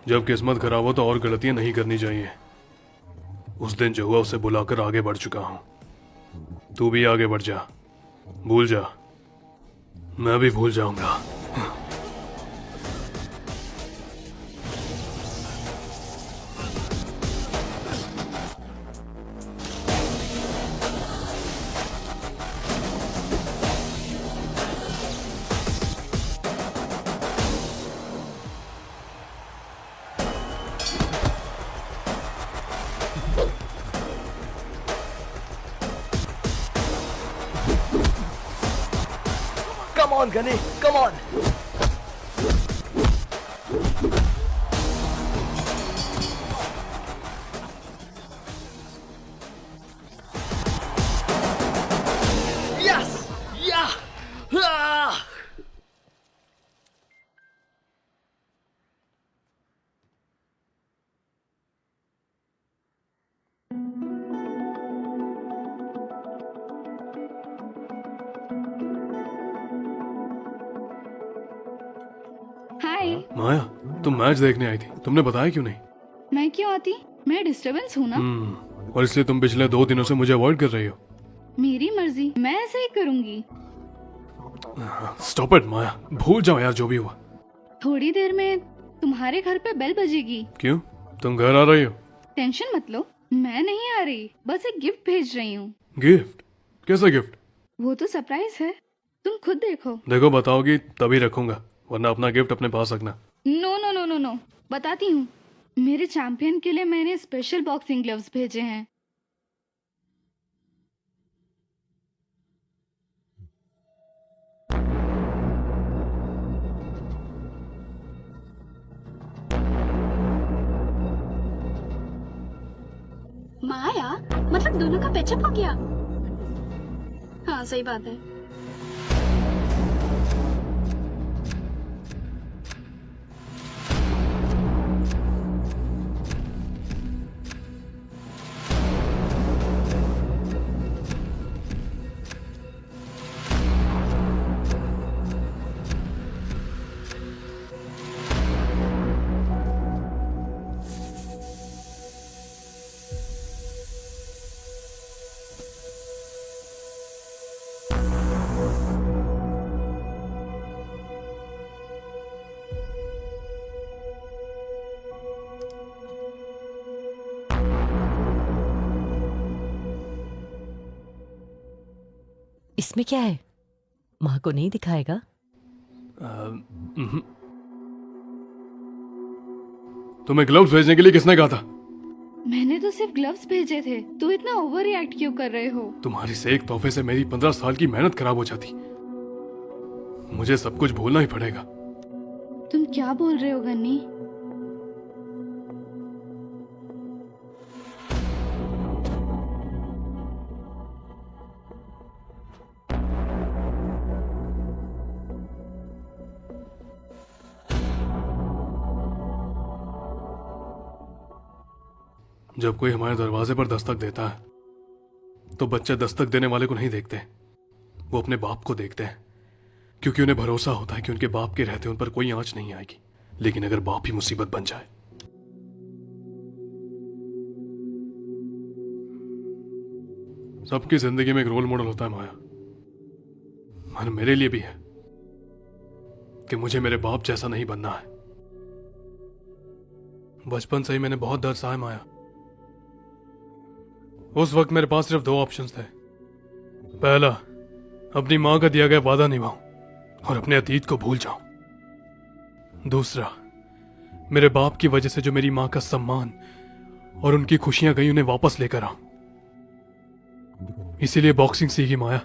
जब किस्मत खराब हो तो और गलतियां नहीं करनी चाहिए। उस दिन जो हुआ उसे बुलाकर आगे बढ़ चुका हूं। तू भी आगे बढ़ जा, भूल जा, मैं भी भूल जाऊंगा। Come on, Gunny, come on. Yes! Yeah! Ah! हाय। माया, तुम मैच देखने आई थी, तुमने बताया क्यों नहीं? मैं क्यों आती? मैं डिस्टरबेंस हूँ ना। और इसलिए तुम पिछले 2 दिनों से मुझे अवॉइड कर रही हो। मेरी मर्जी, मैं ऐसे ही करूँगी। स्टॉप इट माया, भूल जाओ यार जो भी हुआ। थोड़ी देर में तुम्हारे घर पे बेल बजेगी। क्यों, तुम घर आ रही हो? टेंशन मत लो, मैं नहीं आ रही, बस एक गिफ्ट भेज रही हूँ। गिफ्ट? कैसा गिफ्ट? वो तो सरप्राइज है, तुम खुद देखो। देखो बताओगी तभी रखूंगा, वरना अपना गिफ्ट अपने पास रखना। No no no no no, बताती हूँ। मेरे चैंपियन के लिए मैंने स्पेशल बॉक्सिंग ग्लव्स भेजे हैं। माया, मतलब दोनों का पैचअप हो गया? हाँ सही बात है। इसमें क्या है? माँ को नहीं दिखाएगा? तुम्हें ग्लव्स भेजने के लिए किसने कहा था? मैंने तो सिर्फ ग्लव्स भेजे थे। तू इतना ओवर रिएक्ट क्यों कर रहे हो? तुम्हारी से एक तोहफे से मेरी 15 साल की मेहनत खराब हो जाती। मुझे सब कुछ भूलना ही पड़ेगा। तुम क्या बोल रहे हो गन्नी? जब कोई हमारे दरवाजे पर दस्तक देता है तो बच्चे दस्तक देने वाले को नहीं देखते, वो अपने बाप को देखते हैं, क्योंकि उन्हें भरोसा होता है कि उनके बाप के रहते उन पर कोई आंच नहीं आएगी। लेकिन अगर बाप ही मुसीबत बन जाए, सबकी जिंदगी में एक रोल मॉडल होता है माया, और मेरे लिए भी है कि मुझे मेरे बाप जैसा नहीं बनना है। बचपन से ही मैंने बहुत दर्द सहा है माया। उस वक्त मेरे पास सिर्फ 2 ऑप्शंस थे। पहला, अपनी मां का दिया गया वादा निभाऊं और अपने अतीत को भूल जाऊं। दूसरा, मेरे बाप की वजह से जो मेरी मां का सम्मान और उनकी खुशियां गई उन्हें वापस लेकर आऊं। इसीलिए बॉक्सिंग सीखी माया।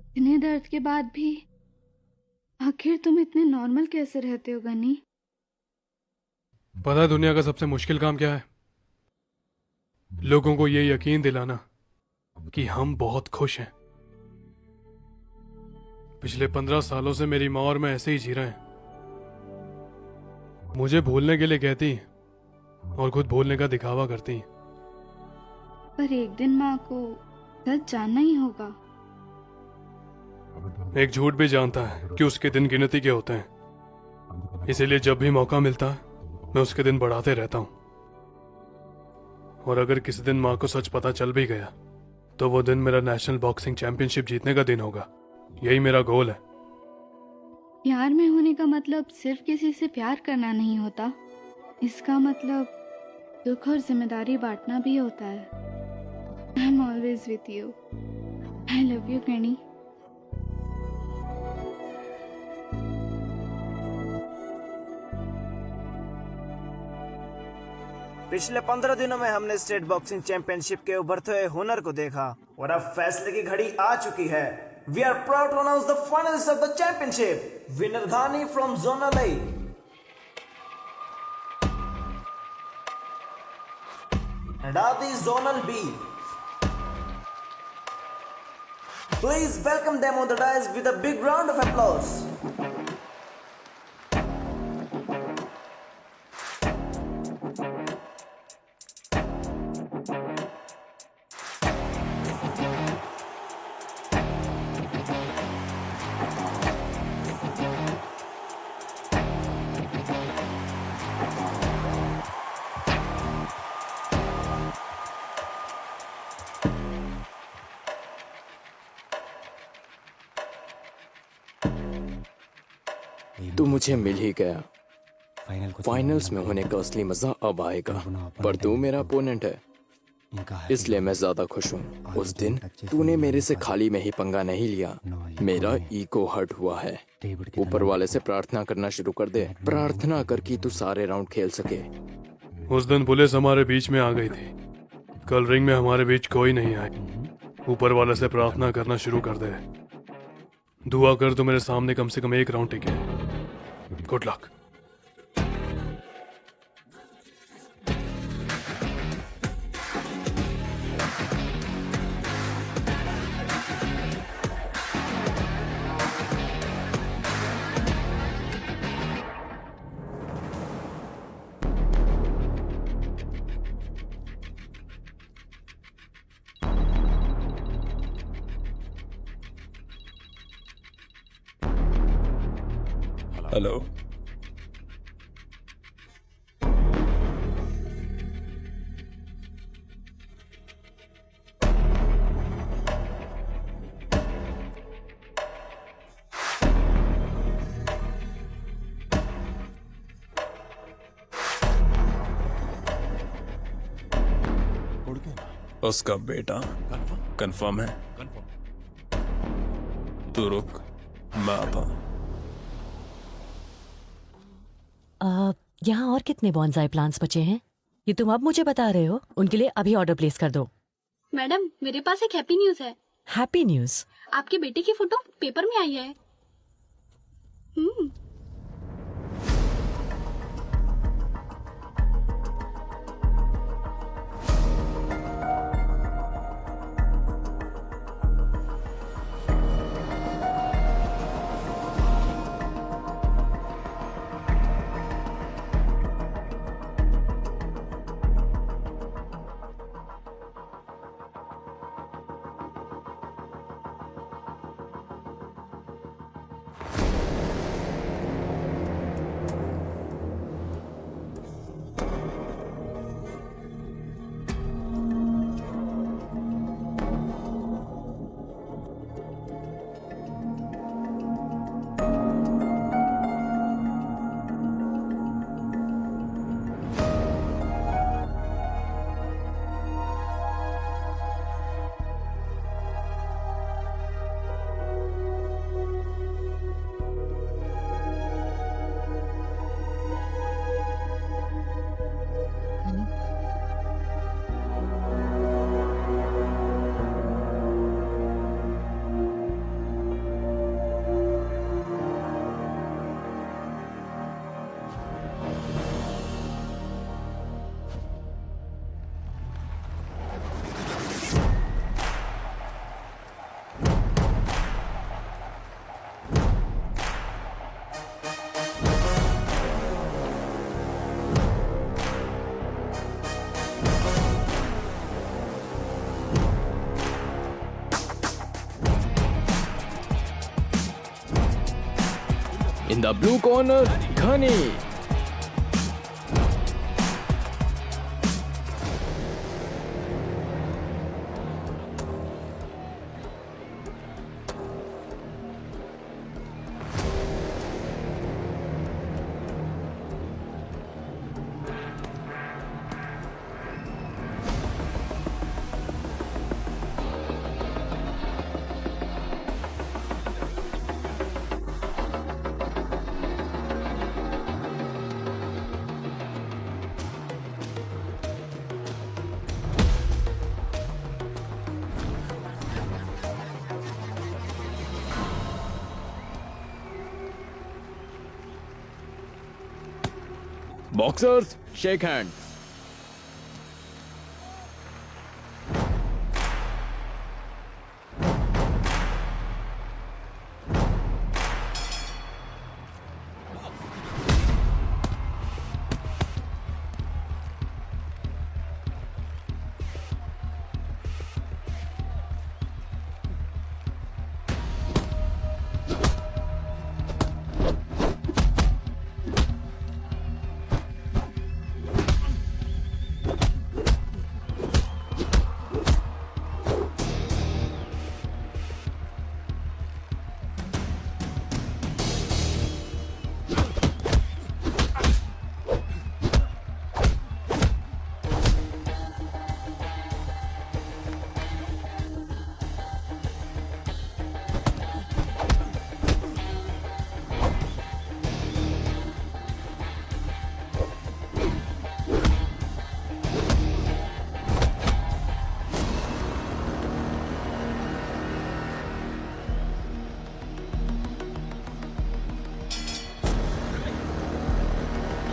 इतने दर्द के बाद भी आखिर तुम इतने नॉर्मल कैसे रहते हो गन्नी? पता है दुनिया का सबसे मुश्किल काम क्या है? लोगों को ये यकीन दिलाना कि हम बहुत खुश हैं। पिछले 15 सालों से मेरी माँ और मैं ऐसे ही जी रहे हैं। मुझे भूलने के लिए कहती हैं और खुद भूलने का दिखावा करती हैं। पर एक दिन माँ को सच जानना ही होगा। एक झूठ भी जानता है कि उसके दिन गिनती के होते हैं, इसीलिए जब भी मौका मिलता है मैं उसके दिन बढ़ाते रहता हूं। और अगर किसी दिन माँ को सच पता चल भी गया तो वो दिन मेरा नेशनल बॉक्सिंग चैंपियनशिप जीतने का दिन होगा। यही मेरा गोल है। प्यार में होने का मतलब सिर्फ किसी से प्यार करना नहीं होता, इसका मतलब दुख और जिम्मेदारी बांटना भी होता है। I am always with you. I love you Ghani. पिछले 15 दिनों में हमने स्टेट बॉक्सिंग चैंपियनशिप के उभरते हुए हुनर को देखा और अब फैसले की घड़ी आ चुकी है। We are proud to announce the finalist of the championship, winner Dhani from zonal A and Adi Zonal B. Please welcome them on the dais with a big round of applause. तू मुझे मिल ही गया। फाइनल्स में होने का असली मजा अब आएगा, पर तू मेरा अपोनेंट है, इसलिए मैं ज्यादा खुश हूँ। उस दिन तूने मेरे से खाली में ही पंगा नहीं लिया, मेरा ईगो हर्ट हुआ है। ऊपर वाले से प्रार्थना करना शुरू कर दे, प्रार्थना कर कि तू सारे राउंड खेल सके। उस दिन पुलिस हमारे बीच में आ गई थी, कल रिंग में हमारे बीच कोई नहीं आए। ऊपर वाले से प्रार्थना करना शुरू कर दे, दुआ कर तो मेरे सामने कम से कम एक राउंड टिके। Good luck. हेलो, उसका बेटा कंफर्म है। तू रुक, मैं आता हूं। यहाँ और कितने बॉन्साई प्लांट्स बचे हैं? ये तुम अब मुझे बता रहे हो? उनके लिए अभी ऑर्डर प्लेस कर दो। मैडम, मेरे पास एक हैप्पी न्यूज है। Happy news? आपके बेटे की फोटो पेपर में आई है। In the blue corner, Ghani. Boxers, shake hands.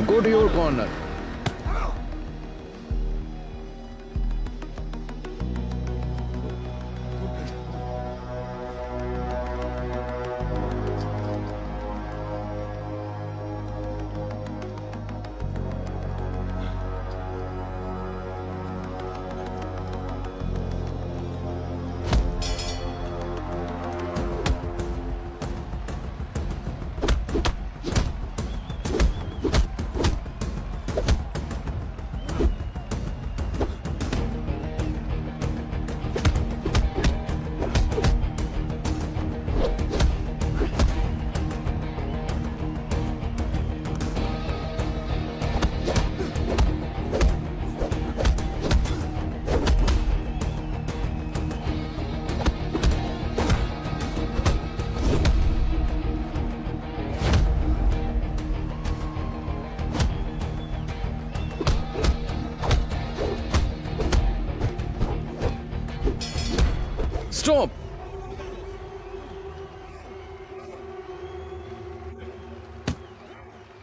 Go to your corner. Stop!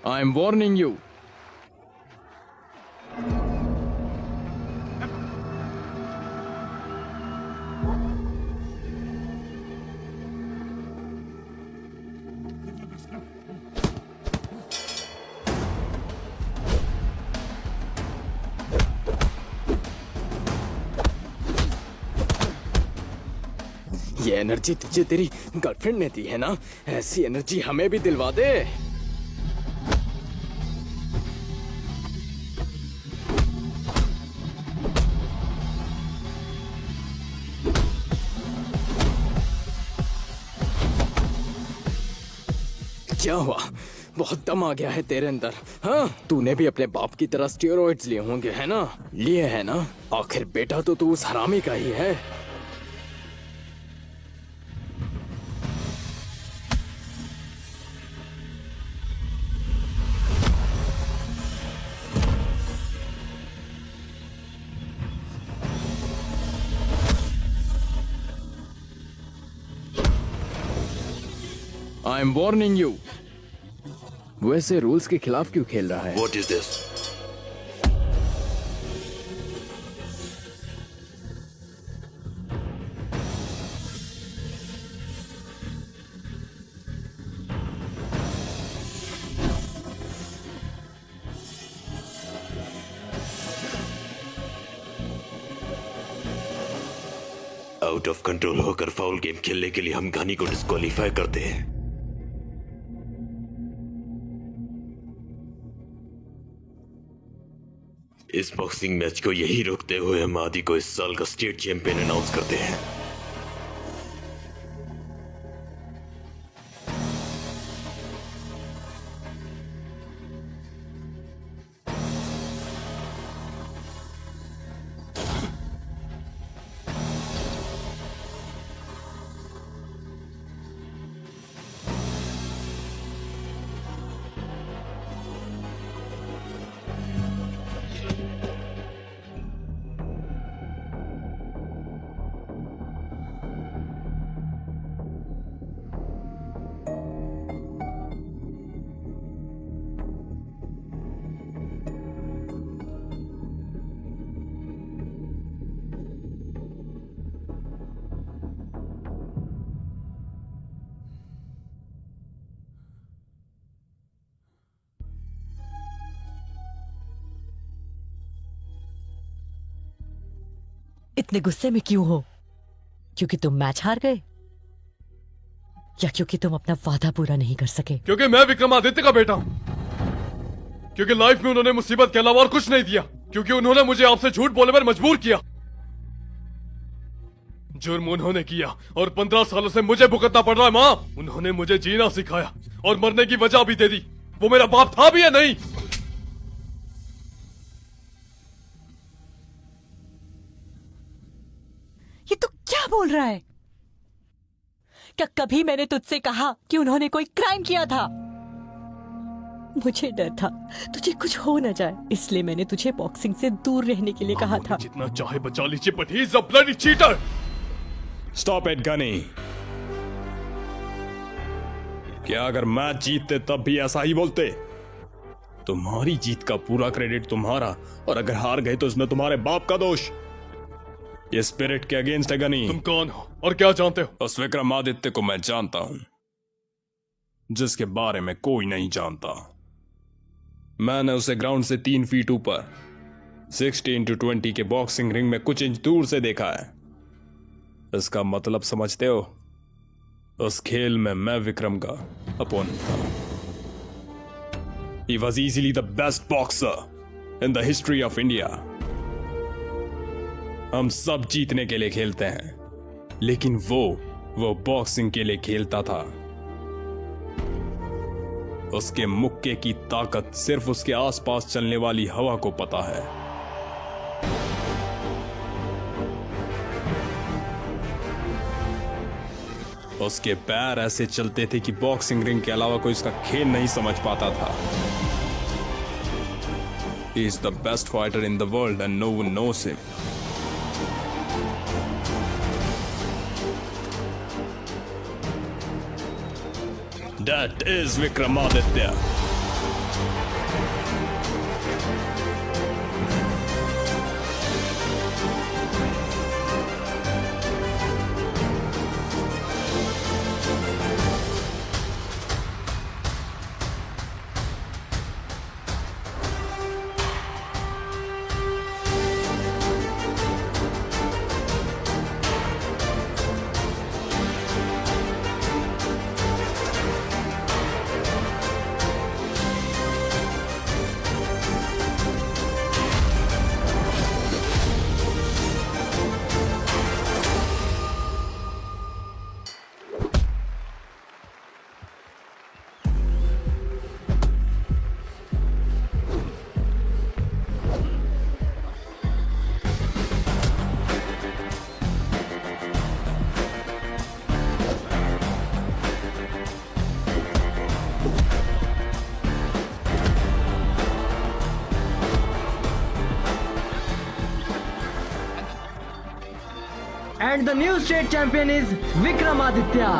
I'm warning you. ये एनर्जी तुझे तेरी गर्लफ्रेंड ने दी है ना? ऐसी एनर्जी हमें भी दिलवा दे। क्या हुआ? बहुत दम आ गया है तेरे अंदर। हाँ, तूने भी अपने बाप की तरह स्टेरॉइड्स लिए होंगे, है ना? लिए है ना? आखिर बेटा तो तू उस हरामी का ही है। I'm warning you. वैसे रूल्स के खिलाफ क्यों खेल रहा है? What is this? Out of control होकर फाउल गेम खेलने के लिए हम घनी को डिस्क्वालीफाई करते हैं। इस बॉक्सिंग मैच को यही रोकते हुए हम आदि को इस साल का स्टेट चैंपियन अनाउंस करते हैं। इतने गुस्से में क्यों हो? क्योंकि तुम मैच हार गए या क्योंकि तुम अपना वादा पूरा नहीं कर सके? क्योंकि मैं विक्रमादित्य का बेटा हूं। क्योंकि लाइफ में उन्होंने मुसीबत के अलावा और कुछ नहीं दिया। क्योंकि उन्होंने मुझे आपसे झूठ बोलने पर मजबूर किया। जुर्म उन्होंने किया और 15 सालों से मुझे भुगतना पड़ रहा है। माँ, उन्होंने मुझे जीना सिखाया और मरने की वजह भी दे दी। वो मेरा बाप था भी या नहीं? ये तू क्या बोल रहा है? क्या कभी मैंने तुझसे कहा कि उन्होंने कोई क्राइम किया था? मुझे डर था तुझे कुछ हो न जाए, इसलिए मैंने तुझे बॉक्सिंग से दूर रहने के लिए कहा था। जितना चाहे बचा लीजिए, but he is a bloody cheater. Stop it Ghani. क्या अगर मैच जीतते तब भी ऐसा ही बोलते? तुम्हारी जीत का पूरा क्रेडिट तुम्हारा, और अगर हार गए तो इसमें तुम्हारे बाप का दोष। ये स्पिरिट के अगेंस्ट है गनी। तुम कौन हो और क्या जानते हो? उस विक्रमादित्य को मैं जानता हूं जिसके बारे में कोई नहीं जानता। मैंने उसे ग्राउंड से 3 फीट ऊपर 16x20 के बॉक्सिंग रिंग में कुछ इंच दूर से देखा है। इसका मतलब समझते हो? उस खेल में मैं विक्रम का अपोनेंट था। He was easily the best boxer in the history of India. हम सब जीतने के लिए खेलते हैं, लेकिन वो बॉक्सिंग के लिए खेलता था। उसके मुक्के की ताकत सिर्फ उसके आसपास चलने वाली हवा को पता है। उसके पैर ऐसे चलते थे कि बॉक्सिंग रिंग के अलावा कोई उसका खेल नहीं समझ पाता था। He is the best fighter in the world and no one knows him. That is Vikramaditya. And the new state champion is Vikramaditya.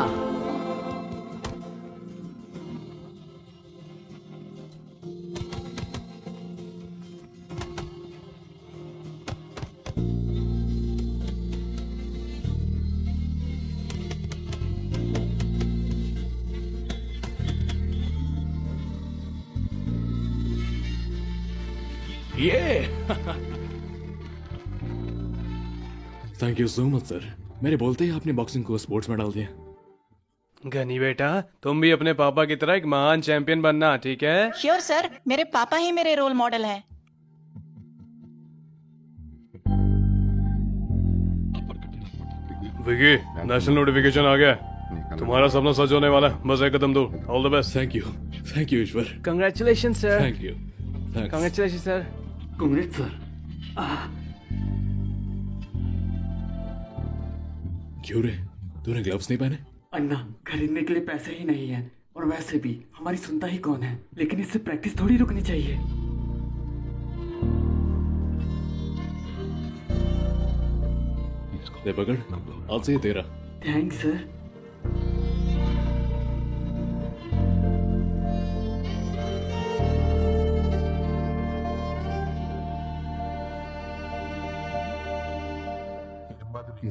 ये thank you so much sir. मेरे बोलते ही आपने बॉक्सिंग को स्पोर्ट्स में डाल दिया। गनी बेटा, तुम भी अपने पापा की तरह एक महान चैंपियन बनना, ठीक है? श्योर सर, मेरे पापा ही मेरे रोल मॉडल हैं। विकी, नेशनल नोटिफिकेशन आ गया है। तुम्हारा सपना सच होने वाला है, बस एक कदम दूर। All the best. Thank you Ishwar. Congratulation sir. Thank you. Congratulation sir. Congress sir. क्यों रे, तूने ग्लव्स नहीं पहने? अन्ना, खरीदने के लिए पैसे ही नहीं है, और वैसे भी हमारी सुनता ही कौन है। लेकिन इससे प्रैक्टिस थोड़ी रुकनी चाहिए। ले पकड़, आज से ये तेरा। Thanks sir.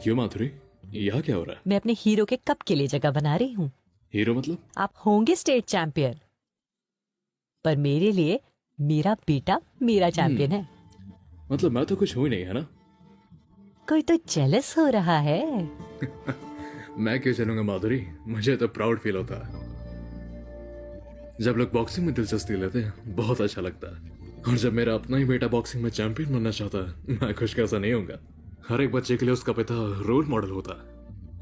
क्यों माधुरी, यहाँ क्या हो रहा है? मैं अपने हीरो के कप के लिए जगह बना रही हूँ। हीरो मतलब? आप होंगे स्टेट चैंपियन, पर मेरे लिए मेरा बेटा मेरा चैंपियन है। मतलब मैं तो कुछ हुई नहीं, है ना? कोई तो जेलस हो रहा है। मैं क्यों चलूंगा माधुरी, मुझे तो प्राउड फील होता है जब लोग बॉक्सिंग में दिलचस्पी लेते हैं। बहुत अच्छा लगता है। और जब मेरा अपना ही बेटा बॉक्सिंग में चैंपियन बनना चाहता है, मैं खुश कैसा नहीं होऊंगा। हर एक बच्चे के लिए उसका पिता रोल मॉडल होता है,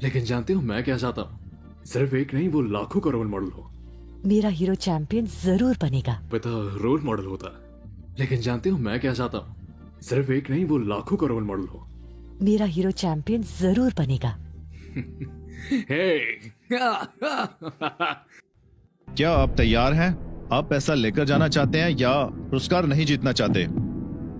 लेकिन जानते हो मैं क्या चाहता हूँ? सिर्फ एक नहीं, वो लाखों का रोल मॉडल हो। मेरा हीरो चैंपियन जरूर बनेगा। पिता रोल मॉडल होता है, लेकिन जानते हो मैं क्या चाहता हूँ? सिर्फ एक नहीं, वो लाखों का रोल मॉडल हो। मेरा हीरो चैंपियन जरूर बनेगा। क्या आप तैयार हैं? आप पैसा लेकर जाना चाहते हैं या पुरस्कार नहीं जीतना चाहते?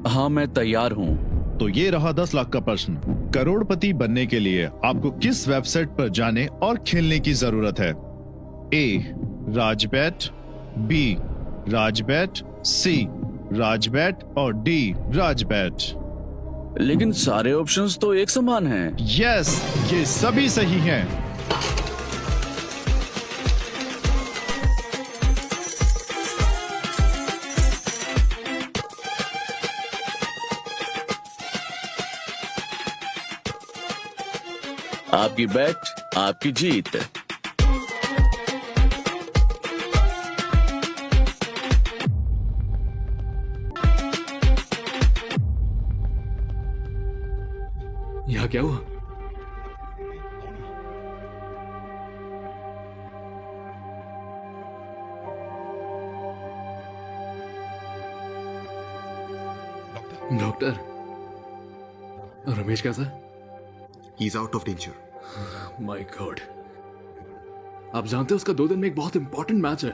हाँ, मैं तैयार हूँ। तो ये रहा 10 लाख का प्रश्न। करोड़पति बनने के लिए आपको किस वेबसाइट पर जाने और खेलने की जरूरत है? ए राजबैट, बी राजबैट, सी राजबैट और डी राजबैट। लेकिन सारे ऑप्शंस तो एक समान हैं। यस, ये सभी सही हैं। आपकी बैट, आपकी जीत। यहाँ क्या हुआ? डॉक्टर, रमेश कैसा है? He is out of danger. My God, आप जानते हो उसका 2 दिन में एक बहुत इंपॉर्टेंट मैच है।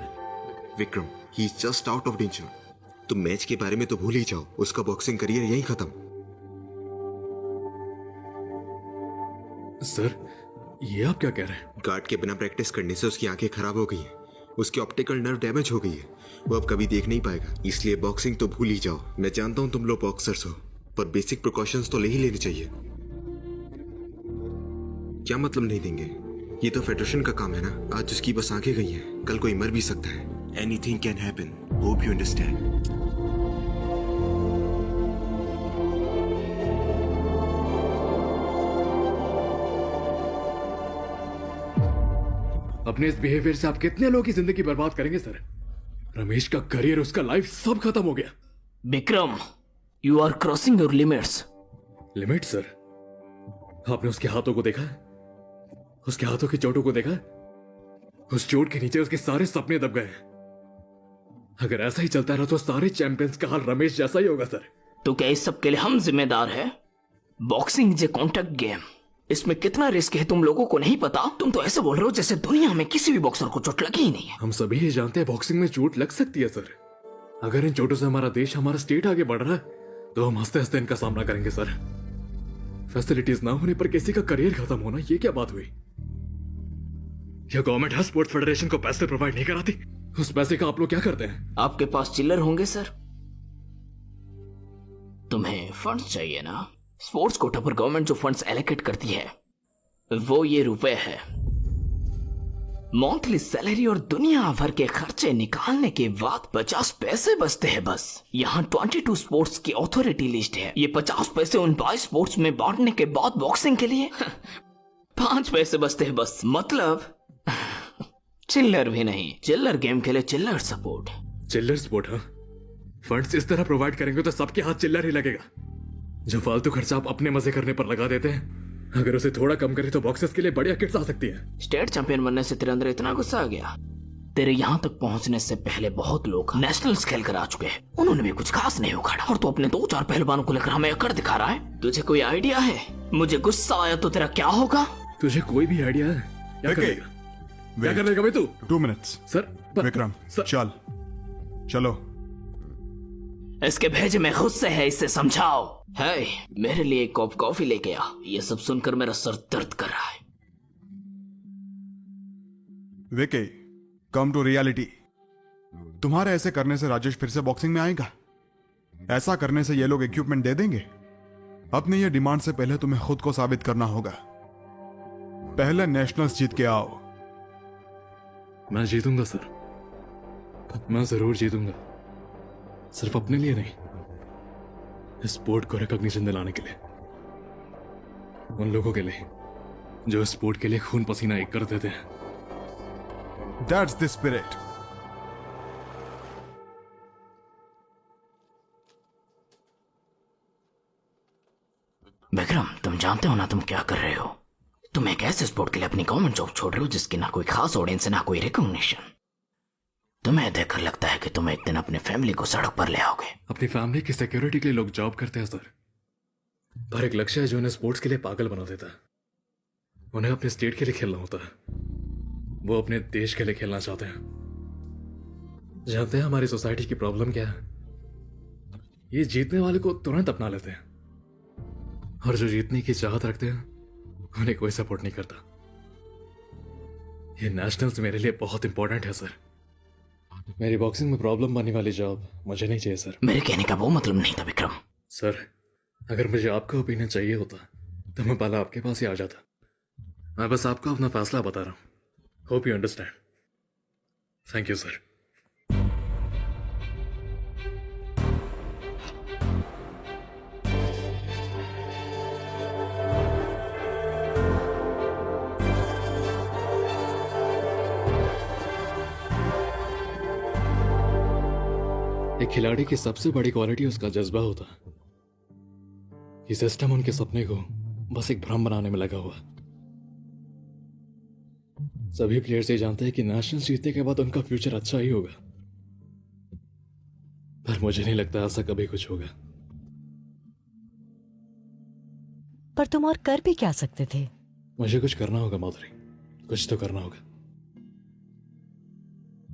Vikram, he is just out of danger. तुम मैच के बारे में तो भूल ही जाओ, उसका बॉक्सिंग करियर यहीं खत्म। सर, ये आप क्या कह रहे हैं? गार्ड के बिना प्रैक्टिस करने से उसकी आंखें खराब हो गई हैं उसकी ऑप्टिकल नर्व डैमेज हो गई है, वो अब कभी देख नहीं पाएगा। इसलिए बॉक्सिंग तो भूल ही जाओ। मैं जानता हूं तुम लोग बॉक्सर्स हो, पर बेसिक प्रिकॉशंस तो ले ही लेने चाहिए। क्या मतलब नहीं देंगे? ये तो फेडरेशन का काम है ना। आज उसकी बस आंखें गई हैं, कल कोई मर भी सकता है। Anything can happen, hope you understand. अपने इस बिहेवियर से आप कितने लोगों की जिंदगी बर्बाद करेंगे सर? रमेश का करियर, उसका लाइफ सब खत्म हो गया। Vikram, you are crossing your limits. Limit sir? आपने उसके हाथों को देखा? उसके हाथों की चोटों को देखा? उस चोट के नीचे उसके सारे सपने दब गए। अगर ऐसा ही चलता रहा तो सारे चैंपियंस का हाल रमेश जैसा ही होगा सर। तो क्या इस सब के लिए हम जिम्मेदार हैं? Boxing is a contact game. इसमें कितना रिस्क है तुम लोगों को नहीं पता। तुम तो ऐसे बोल रहे हो जैसे दुनिया में किसी भी बॉक्सर को चोट लगी ही नहीं है। हम सभी ये जानते हैं बॉक्सिंग में चोट लग सकती है सर। अगर इन चोटों से हमारा देश, हमारा स्टेट आगे बढ़ रहा है तो हम हंसते हंसते इनका सामना करेंगे सर। फैसिलिटीज ना होने पर किसी का करियर खत्म होना, ये क्या बात हुई? क्या गवर्नमेंट है स्पोर्ट्स फेडरेशन को पैसे प्रोवाइड नहीं कराती? उस पैसे का आप लोग क्या करते हैं? आपके पास चिल्लर होंगे सर। तुम्हें फंड्स चाहिए ना? स्पोर्ट्स कोटा पर गवर्नमेंट जो फंड्स एलोकेट करती है वो ये रुपए है। मंथली सैलरी और दुनिया भर के खर्चे निकालने के बाद 50 पैसे बचते हैं बस। यहाँ 22 स्पोर्ट्स की अथॉरिटी लिस्ट है। ये 50 पैसे उन 22 स्पोर्ट्स में बांटने के बाद बॉक्सिंग के लिए 5 पैसे बचते हैं बस। मतलब चिल्लर भी नहीं। चिल्लर गेम के लिए चिल्लर सपोर्ट। चिल्लर सपोर्ट? हाँ, फंड्स इस तरह प्रोवाइड करेंगे तो सबके हाथ चिल्लर ही लगेगा। जो फालतू खर्चा आप अपने मजे करने पर लगा देते हैं, अगर उसे थोड़ा कम करें तो बॉक्सर्स के लिए बढ़िया किट्स आ सकती है। स्टेट चैंपियन बनने से तेरे अंदर इतना गुस्सा आ गया? तेरे यहाँ तक पहुँचने से पहले बहुत लोग नेशनल्स खेल कर आ चुके हैं, उन्होंने भी कुछ खास नहीं उखाड़ा। और तू अपने 2-4 पहलवानों को लेकर हमें अकड़ दिखा रहा है। तुझे कोई आइडिया है मुझे गुस्सा आया तो तेरा क्या होगा? तुझे कोई भी आइडिया है? क्या करेगा? क्या करेगा भाई तू? 2 मिनट्स सर। विक्रम चल, चलो। इसके भेजे में खुद से है, इसे समझाओ। है मेरे लिए एक कप कॉफी लेके आ। ये सब सुनकर मेरा सर दर्द कर रहा है। Vicky, come to reality. तुम्हारे ऐसे करने से राजेश फिर से बॉक्सिंग में आएगा? ऐसा करने से ये लोग इक्विपमेंट दे देंगे? अपनी ये डिमांड से पहले तुम्हें खुद को साबित करना होगा। पहले नेशनल्स जीत के आओ। मैं जीतूंगा सर, मैं जरूर जीतूंगा। सिर्फ अपने लिए नहीं, इस स्पोर्ट को रिकॉग्निशन दिलाने के लिए। उन लोगों के लिए जो स्पोर्ट के लिए खून पसीना एक कर देते हैं। That's the spirit. विक्रम, तुम जानते हो ना तुम क्या कर रहे हो? तुम एक ऐसे स्पोर्ट के लिए अपनी गवर्नमेंट जॉब छोड़ रहे हो जिसकी ना कोई खास ऑडियंस है ना कोई रिकॉग्निशन। तुम्हें देखकर लगता है कि तुम एक दिन अपनी फैमिली को सड़क पर ले आओगे। अपनी फैमिली की सिक्योरिटी के लिए लोग जॉब करते हैं सर, पर एक लक्ष्य है जो उन्हें स्पोर्ट्स के लिए पागल बना देता है। उन्हें अपने स्टेट के लिए खेलना होता है, वो अपने देश के लिए खेलना चाहते हैं। जानते हैं हमारी सोसाइटी की प्रॉब्लम क्या है? ये जीतने वाले को तुरंत अपना लेते हैं, और जो जीतने की चाहत रखते हैं उन्हें कोई सपोर्ट नहीं करता। ये नेशनल्स मेरे लिए बहुत इंपॉर्टेंट है सर। मेरी बॉक्सिंग में प्रॉब्लम बनने वाली जॉब मुझे नहीं चाहिए सर। मेरे कहने का वो मतलब नहीं था विक्रम। सर, अगर मुझे आपका ओपिनियन चाहिए होता तो मैं पहले आपके पास ही आ जाता। मैं बस आपको अपना फैसला बता रहा हूं। Hope you understand. Thank you sir. एक खिलाड़ी की सबसे बड़ी क्वालिटी उसका जज्बा होता है। ये सिस्टम उनके सपने को बस एक भ्रम बनाने में लगा हुआ है। सभी प्लेयर्स ये जानते हैं कि नेशनल जीतने के बाद उनका फ्यूचर अच्छा ही होगा, पर मुझे नहीं लगता ऐसा कभी कुछ होगा। पर तुम और कर भी क्या सकते थे? मुझे कुछ करना होगा माधुरी, कुछ तो करना होगा।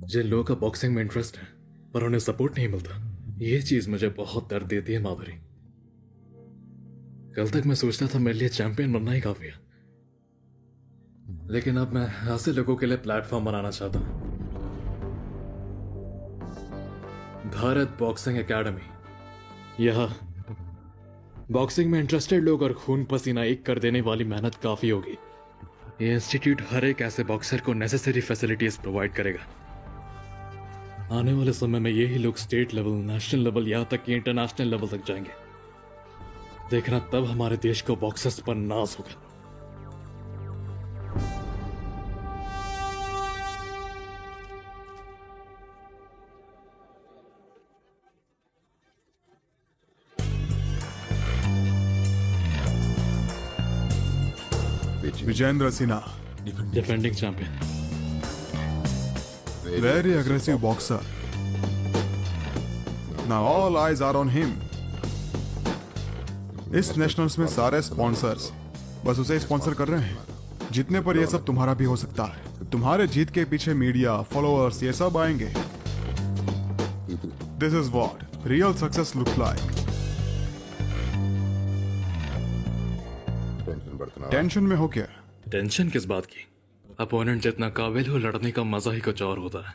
जिन लोगों का बॉक्सिंग में इंटरेस्ट है पर उन्हें सपोर्ट नहीं मिलता, ये चीज मुझे बहुत दर्द देती है माधुरी। कल तक मैं सोचता था मेरे लिए चैंपियन बनना ही काफी है, लेकिन अब मैं ऐसे लोगों के लिए प्लेटफॉर्म बनाना चाहता हूं भारत बॉक्सिंग एकेडमी। यह बॉक्सिंग में इंटरेस्टेड लोग और खून पसीना एक कर देने वाली मेहनत काफी होगी। ये इंस्टीट्यूट हर एक ऐसे बॉक्सर को नेसेसरी फैसिलिटीज प्रोवाइड करेगा। आने वाले समय में यही लोग स्टेट लेवल, नेशनल लेवल, यहाँ तक कि इंटरनेशनल लेवल तक जाएंगे। देखना तब हमारे देश को बॉक्सर्स पर नाज होगा। Vijender Sinha, defending champion, very aggressive boxer. Now all eyes are on him. इस नेशनल्स में सारे स्पॉन्सर्स बस उसे स्पॉन्सर कर रहे हैं। जितने पर यह सब तुम्हारा भी हो सकता है। तुम्हारे जीत के पीछे मीडिया, फॉलोअर्स, ये सब आएंगे। This is what real success looks like. Tension में हो क्या? टेंशन किस बात की? अपोनेंट जितना काबिल हो, लड़ने का मजा ही कुछ और होता है।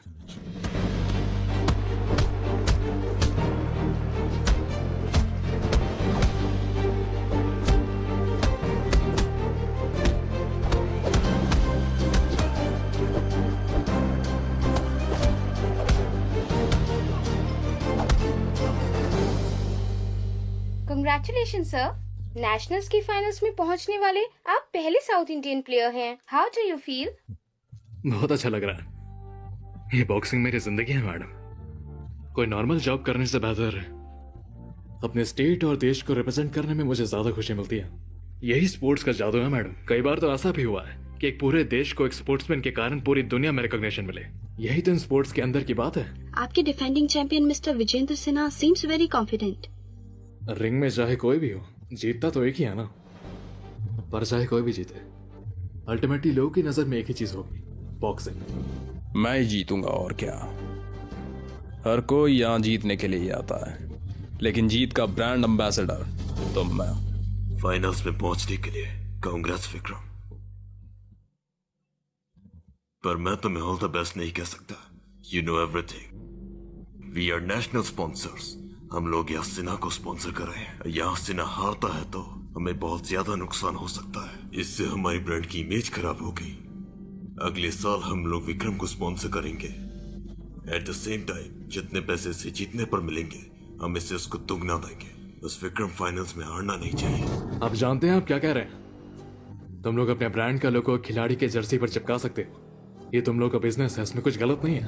कंग्रेचुलेशन सर, नेशनल्स की फाइनल्स में पहुंचने वाले आप पहले साउथ इंडियन प्लेयर हैं। How do you feel? बहुत अच्छा लग रहा है। ये बॉक्सिंग मेरी जिंदगी है मैडम। कोई नॉर्मल जॉब करने से बेहतर है अपने स्टेट और देश को रिप्रेजेंट करने में मुझे ज्यादा खुशी मिलती है। यही स्पोर्ट्स का जादू है मैडम। कई बार तो ऐसा भी हुआ है कि एक पूरे देश को एक स्पोर्ट्समैन के कारण पूरी दुनिया में रिकॉग्निशन मिले। यही तो इन स्पोर्ट्स के अंदर की बात है। आपके defending champion mister Vijender Sinha seems very confident. Ring में चाहे कोई भी हो, जीतता तो एक ही है ना। पर चाहे कोई भी जीते, अल्टीमेटली लोगों की नजर में एक ही चीज होगी, बॉक्सिंग। मैं ही जीतूंगा और क्या। हर कोई यहाँ जीतने के लिए ही आता है, लेकिन जीत का ब्रांड एम्बेसडर तो मैं। फाइनल्स में पहुंचने के लिए कांग्रेस विक्रम, पर मैं तुम्हें ऑल द बेस्ट नहीं कह सकता। You know everything. We are national sponsors. हम लोग यहाँ सिन्हा को स्पॉन्सर कर रहे हैं। यहाँ सिन्हा हारता है तो हमें बहुत ज्यादा नुकसान हो सकता है। इससे हमारी ब्रांड की इमेज खराब हो गई। अगले साल हम लोग विक्रम को स्पॉन्सर करेंगे। एट द सेम टाइम जितने पैसे से जीतने पर मिलेंगे, हम इससे उसको दुगना देंगे। बस विक्रम फाइनल्स में हारना नहीं चाहिए। आप जानते हैं आप क्या कह रहे हैं? तुम लोग अपने ब्रांड का लोगो खिलाड़ी के जर्सी पर चिपका सकते हो। ये तुम लोग का बिजनेस है, इसमें कुछ गलत नहीं है।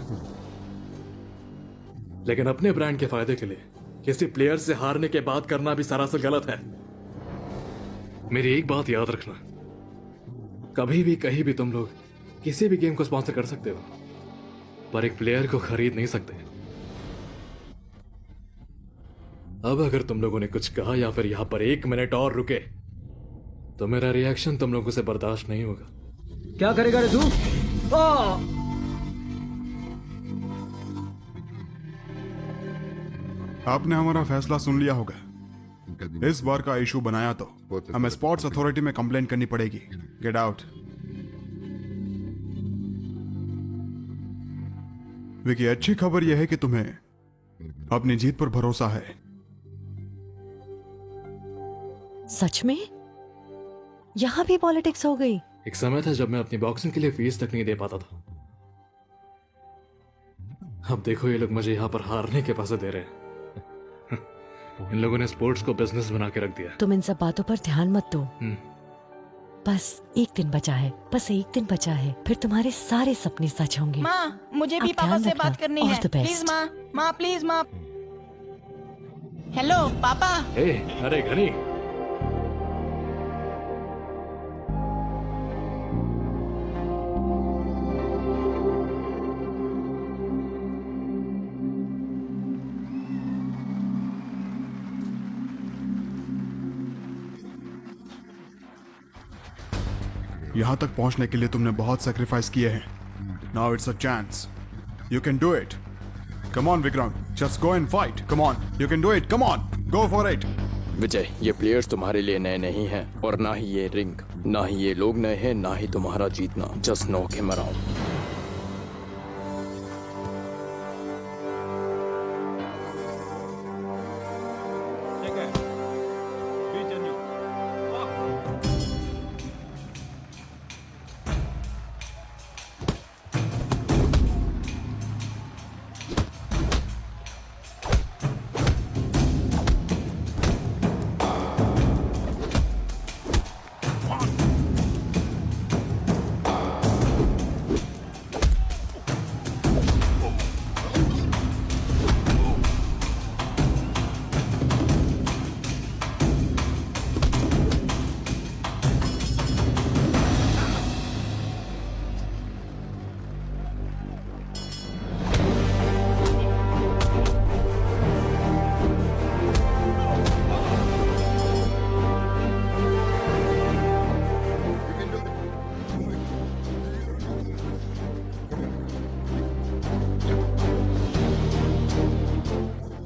लेकिन अपने ब्रांड के फायदे के लिए किसी प्लेयर से हारने के बाद करना भी सरासर गलत है। मेरी एक बात याद रखना, कभी भी कहीं भी तुम लोग किसी भी गेम को स्पॉन्सर कर सकते हो, पर एक प्लेयर को खरीद नहीं सकते। अब अगर तुम लोगों ने कुछ कहा या फिर यहां पर 1 मिनट और रुके तो मेरा रिएक्शन तुम लोगों से बर्दाश्त नहीं होगा। क्या करेगा रे तू? आपने हमारा फैसला सुन लिया होगा। इस बार का इशू बनाया तो हमें स्पोर्ट्स अथॉरिटी में कंप्लेंट करनी पड़ेगी। Get out. विकी, अच्छी खबर यह है कि तुम्हें अपनी जीत पर भरोसा है। सच में? यहाँ भी पॉलिटिक्स हो गई? एक समय था जब मैं अपनी बॉक्सिंग के लिए फीस तक नहीं दे पाता था। अब देखो ये लोग मुझे यहाँ पर हारने के पैसे दे रहे हैं। इन लोगों ने स्पोर्ट्स को बिजनेस बना के रख दिया। तुम इन सब बातों पर ध्यान मत दो। बस एक दिन बचा है, बस एक दिन बचा है, फिर तुम्हारे सारे सपने सच होंगे। माँ, मुझे भी आप पापा ध्यान से रखना। बात करनी All है। the best. प्लीज माँ, माँ प्लीज माँ। हेलो पापा। अरे घनी, यहां तक पहुंचने के लिए तुमने बहुत सैक्रिफाइस किए हैं। Now it's a chance. You can do it. Come on Vikram, just go and fight. Come on, you can do it. Come on, go for it. Vijay, ये प्लेयर्स तुम्हारे लिए नए नहीं हैं, और ना ही ये रिंग, ना ही ये लोग नए हैं, ना ही तुम्हारा जीतना। Just knock him around.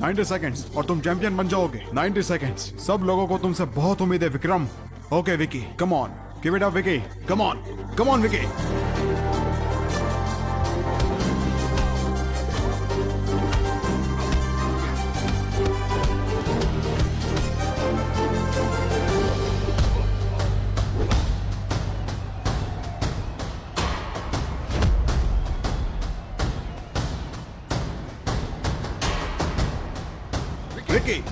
90 seconds और तुम चैंपियन बन जाओगे। 90 सेकेंड्स। सब लोगों को तुमसे बहुत उम्मीद है Vikram. Okay Vicky, come on, give it up Vicky, come on Vicky. Vicky,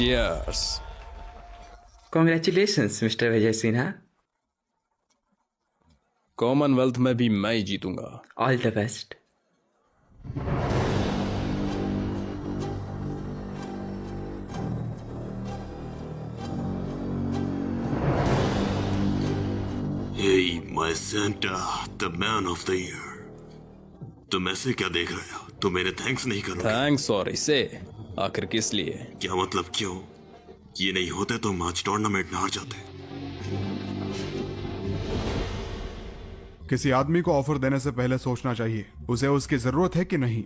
Cheers. Congratulations, Mr. Vijay Sinha. Commonwealth में भी मैं ही जीतूंगा। All the best. Hey, my Santa, the man of the year. तुम ऐसे क्या देख रहे हो? तुम मेरे थैंक्स नहीं करोगे? थैंक्स और इसे आखिर किस लिए? क्या मतलब क्यों? ये नहीं होते तो हम आज टूर्नामेंट में हार जाते। किसी आदमी को ऑफर देने से पहले सोचना चाहिए उसे उसकी जरूरत है कि नहीं।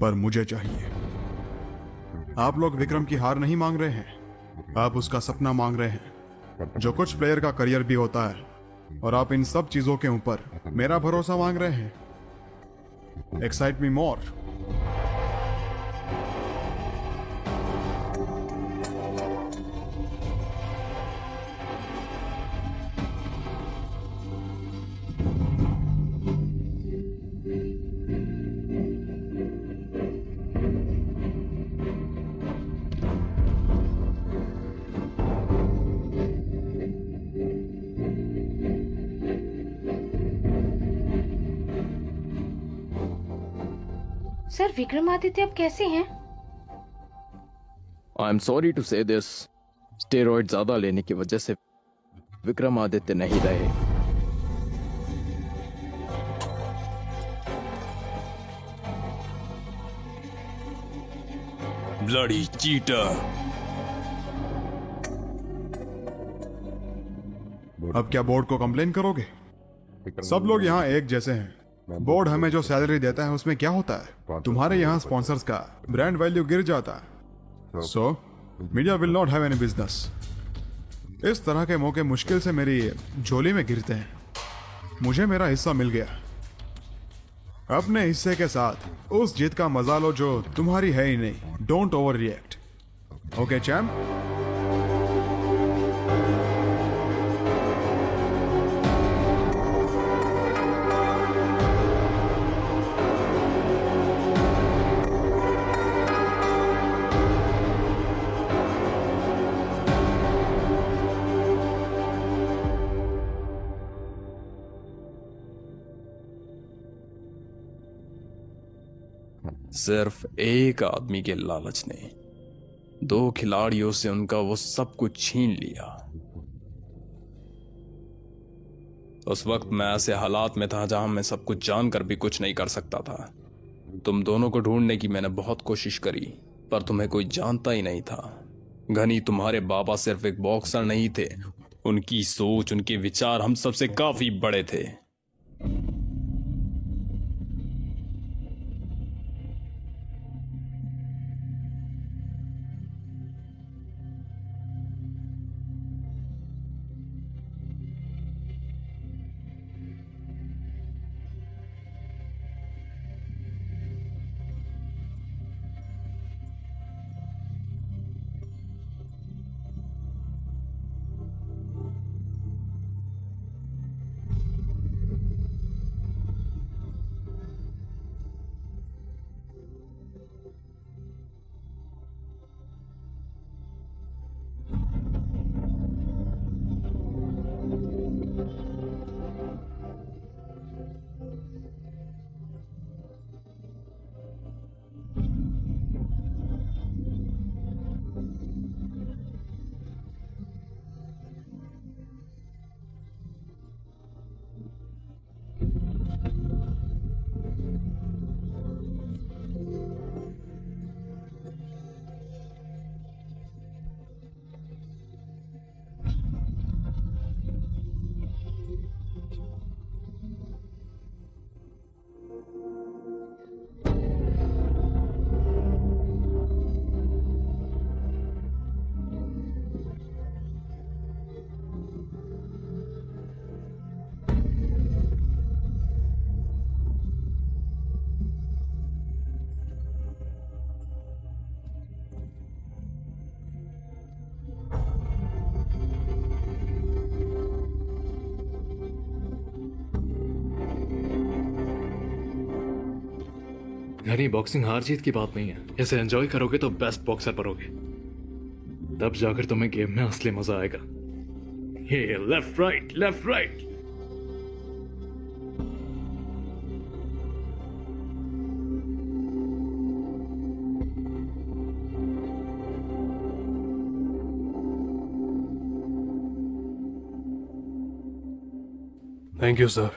पर मुझे चाहिए। आप लोग विक्रम की हार नहीं मांग रहे हैं, आप उसका सपना मांग रहे हैं, जो कुछ प्लेयर का करियर भी होता है। और आप इन सब चीजों के ऊपर मेरा भरोसा मांग रहे हैं। एक्साइट मी मोर। सर विक्रमादित्य अब कैसे हैं? आई एम सॉरी टू से दिस, स्टेरॉइड ज्यादा लेने की वजह से विक्रमादित्य नहीं रहे। Bloody cheater. अब क्या बोर्ड को कंप्लेन करोगे? सब लोग यहाँ एक जैसे हैं। बोर्ड हमें जो सैलरी देता है उसमें क्या होता है? तुम्हारे यहाँ स्पॉन्सर्स का ब्रांड वैल्यू गिर जाता है। So media will not have any business. इस तरह के मौके मुश्किल से मेरी झोली में गिरते हैं। मुझे मेरा हिस्सा मिल गया। अपने हिस्से के साथ उस जीत का मजा लो जो तुम्हारी है ही नहीं। Don't over react. Okay champ? सिर्फ एक आदमी के लालच ने दो खिलाड़ियों से उनका वो सब कुछ छीन लिया। उस वक्त मैं ऐसे हालात में था जहां मैं सब कुछ जानकर भी कुछ नहीं कर सकता था। तुम दोनों को ढूंढने की मैंने बहुत कोशिश करी, पर तुम्हें कोई जानता ही नहीं था। घनी, तुम्हारे बाबा सिर्फ एक बॉक्सर नहीं थे, उनकी सोच, उनके विचार हम सबसे काफी बड़े थे। घनी बॉक्सिंग हार जीत की बात नहीं है। इसे एंजॉय करोगे तो बेस्ट बॉक्सर बनोगे, तब जाकर तुम्हें गेम में असली मजा आएगा। ये left right left right. Thank you sir,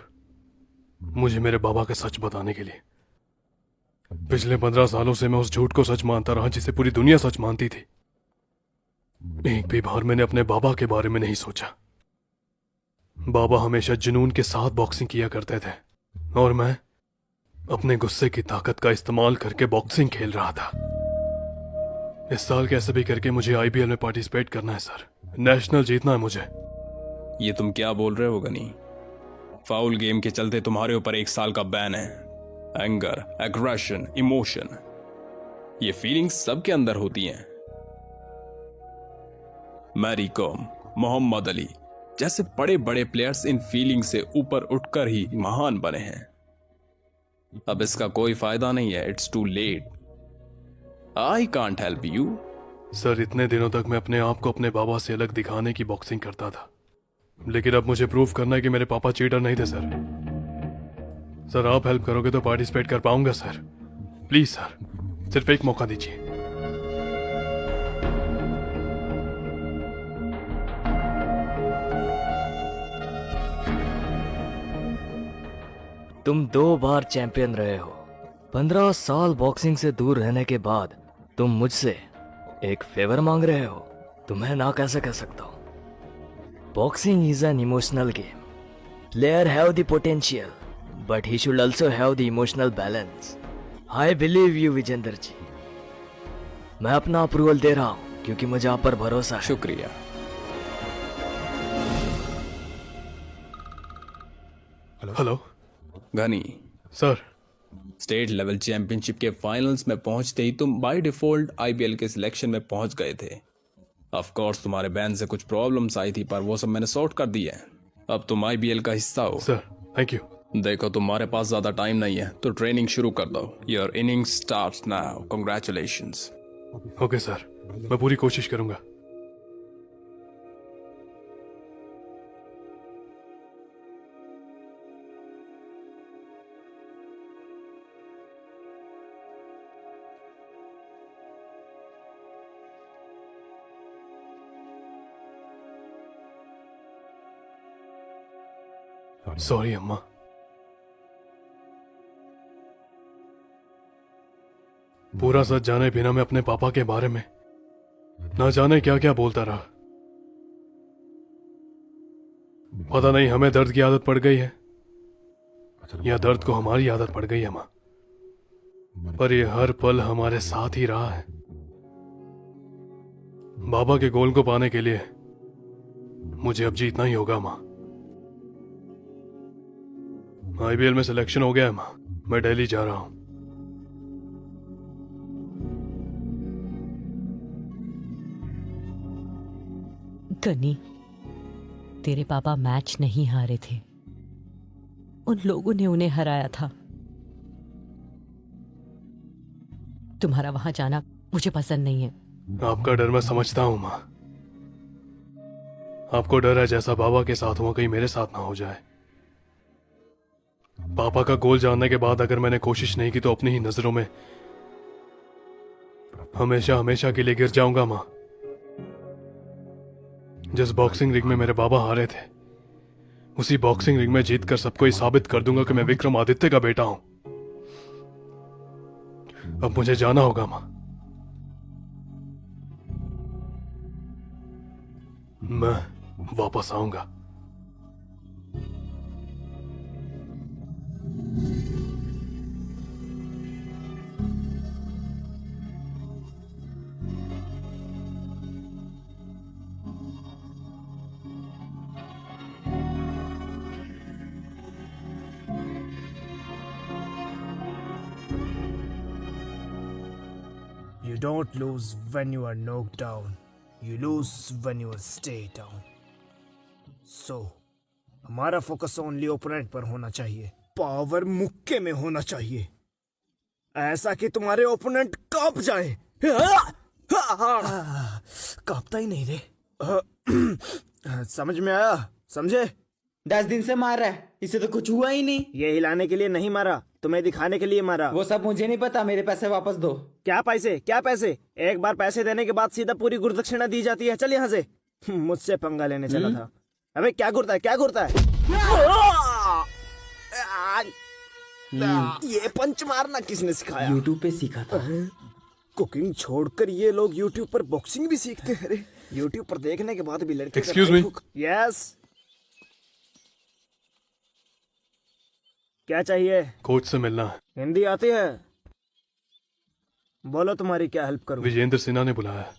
मुझे मेरे बाबा का सच बताने के लिए। पिछले 15 सालों से मैं उस झूठ को सच मानता रहा जिसे पूरी दुनिया सच मानती थी। एक भी बार मैंने अपने बाबा के बारे में नहीं सोचा। बाबा हमेशा जुनून के साथ बॉक्सिंग किया करते थे और मैं अपने गुस्से की ताकत का इस्तेमाल करके बॉक्सिंग खेल रहा था। इस साल कैसे भी करके मुझे आईपीएल में पार्टिसिपेट करना है सर। नेशनल जीतना है मुझे। ये तुम क्या बोल रहे हो गनी? फाउल गेम के चलते तुम्हारे ऊपर 1 साल का बैन है। एंगर, एग्रेशन, इमोशन, ये फीलिंग्स सबके अंदर होती हैं। मैरी कॉम, मोहम्मद अली जैसे बड़े बड़े प्लेयर्स इन फीलिंग से ऊपर उठकर ही महान बने हैं। अब इसका कोई फायदा नहीं है। It's to late. I can't help you. Sir, इतने दिनों तक मैं अपने आप को अपने बाबा से अलग दिखाने की बॉक्सिंग करता था, लेकिन अब मुझे प्रूव करना है कि मेरे पापा चीटर नहीं थे सर। सर, आप हेल्प करोगे तो पार्टिसिपेट कर पाऊंगा सर। प्लीज सर, सिर्फ एक मौका दीजिए। तुम 2 बार चैंपियन रहे हो। 15 साल बॉक्सिंग से दूर रहने के बाद तुम मुझसे एक फेवर मांग रहे हो। तुम्हें ना कैसे कह सकता हूं। Boxing is an emotional game. Player have the potential, but he should also have the emotional balance. I believe you, Vijendra जी। मैं अपना अप्रूवल दे रहा हूं क्योंकि मुझे आप पर भरोसा है। शुक्रिया। Hello Ghani sir, state level championship के फाइनल्स में पहुंचते ही तुम बाय डिफॉल्ट आईपीएल के सिलेक्शन में पहुंच गए थे। ऑफ कोर्स तुम्हारे बैन से कुछ प्रॉब्लम्स आई थी, पर वो सब मैंने सॉर्ट कर दी है। अब तुम आईपीएल का हिस्सा हो। Sir, thank you. देखो, तुम्हारे पास ज्यादा टाइम नहीं है, तो ट्रेनिंग शुरू कर दो। Your innings starts now. Congratulations. Okay sir, मैं पूरी कोशिश करूंगा। सॉरी अम्मा। पूरा सच जाने बिना मैं अपने पापा के बारे में ना जाने क्या क्या बोलता रहा। पता नहीं हमें दर्द की आदत पड़ गई है या दर्द को हमारी आदत पड़ गई है माँ, पर ये हर पल हमारे साथ ही रहा है। बाबा के गोल को पाने के लिए मुझे अब जीतना ही होगा माँ। आईपीएल में सिलेक्शन हो गया है माँ। मैं दिल्ली जा रहा हूं। गनी, तेरे पापा मैच नहीं हारे थे, उन लोगों ने उन्हें हराया था। तुम्हारा वहां जाना मुझे पसंद नहीं है। आपका डर मैं समझता हूं माँ। आपको डर है जैसा बाबा के साथ हुआ कहीं मेरे साथ ना हो जाए। पापा का गोल जानने के बाद अगर मैंने कोशिश नहीं की तो अपनी ही नजरों में हमेशा हमेशा के लिए गिर जाऊंगा माँ। जिस बॉक्सिंग रिंग में मेरे बाबा हारे थे, उसी बॉक्सिंग रिंग में जीतकर सबको ये साबित कर दूंगा कि मैं विक्रमादित्य का बेटा हूं। अब मुझे जाना होगा माँ। मैं वापस आऊंगा। You don't lose when you are knocked down. You lose when you stay down. So, हमारा फोकस ओनली ओपोनेंट पर होना चाहिए। पावर मुक्के में होना चाहिए। ऐसा कि तुम्हारे ओपोनेंट कांप जाए। कांपता ही नहीं रे। समझ में आया? समझे? 10 दिन से मार रहा है, इसे तो कुछ हुआ ही नहीं। ये हिलाने के लिए नहीं मारा, तुम्हें दिखाने के लिए मारा। वो सब मुझे नहीं पता, मेरे पैसे वापस दो। क्या पैसे? क्या पैसे? एक बार पैसे देने के बाद सीधा पूरी गुरुदक्षिणा दी जाती है। चल यहाँ से। मुझसे पंगा लेने चला था। अबे क्या घुरता है? क्या घुरता है? ये पंच मारना किसने सिखाया? यूट्यूब पे सीखा था। कुकिंग छोड़कर ये लोग यूट्यूब पर बॉक्सिंग भी सीखते हैं। अरे यूट्यूब पर देखने के बाद भी लड़के। Excuse me? यस। क्या चाहिए? कोच से मिलना है। हिंदी आती है? बोलो तुम्हारी क्या हेल्प करूं? विजेंद्र सिन्हा ने बुलाया।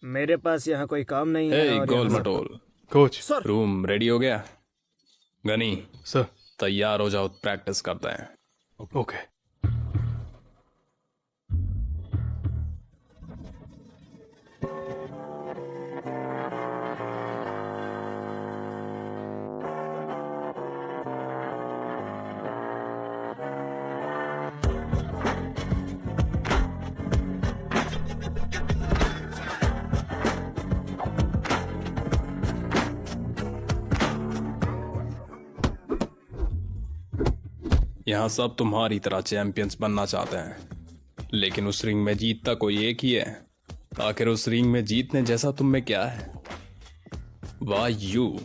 मेरे पास यहाँ कोई काम नहीं है। हे और गोल यहाँ- मटोल। Coach sir. रूम रेडी हो गया? गनी सर तैयार हो जाओ, प्रैक्टिस करते हैं। ओके। यहाँ सब तुम्हारी तरह चैंपियंस बनना चाहते हैं, लेकिन उस रिंग में जीतता कोई एक ही है। आखिर उस रिंग में जीतने जैसा तुम में क्या है? वाह यू।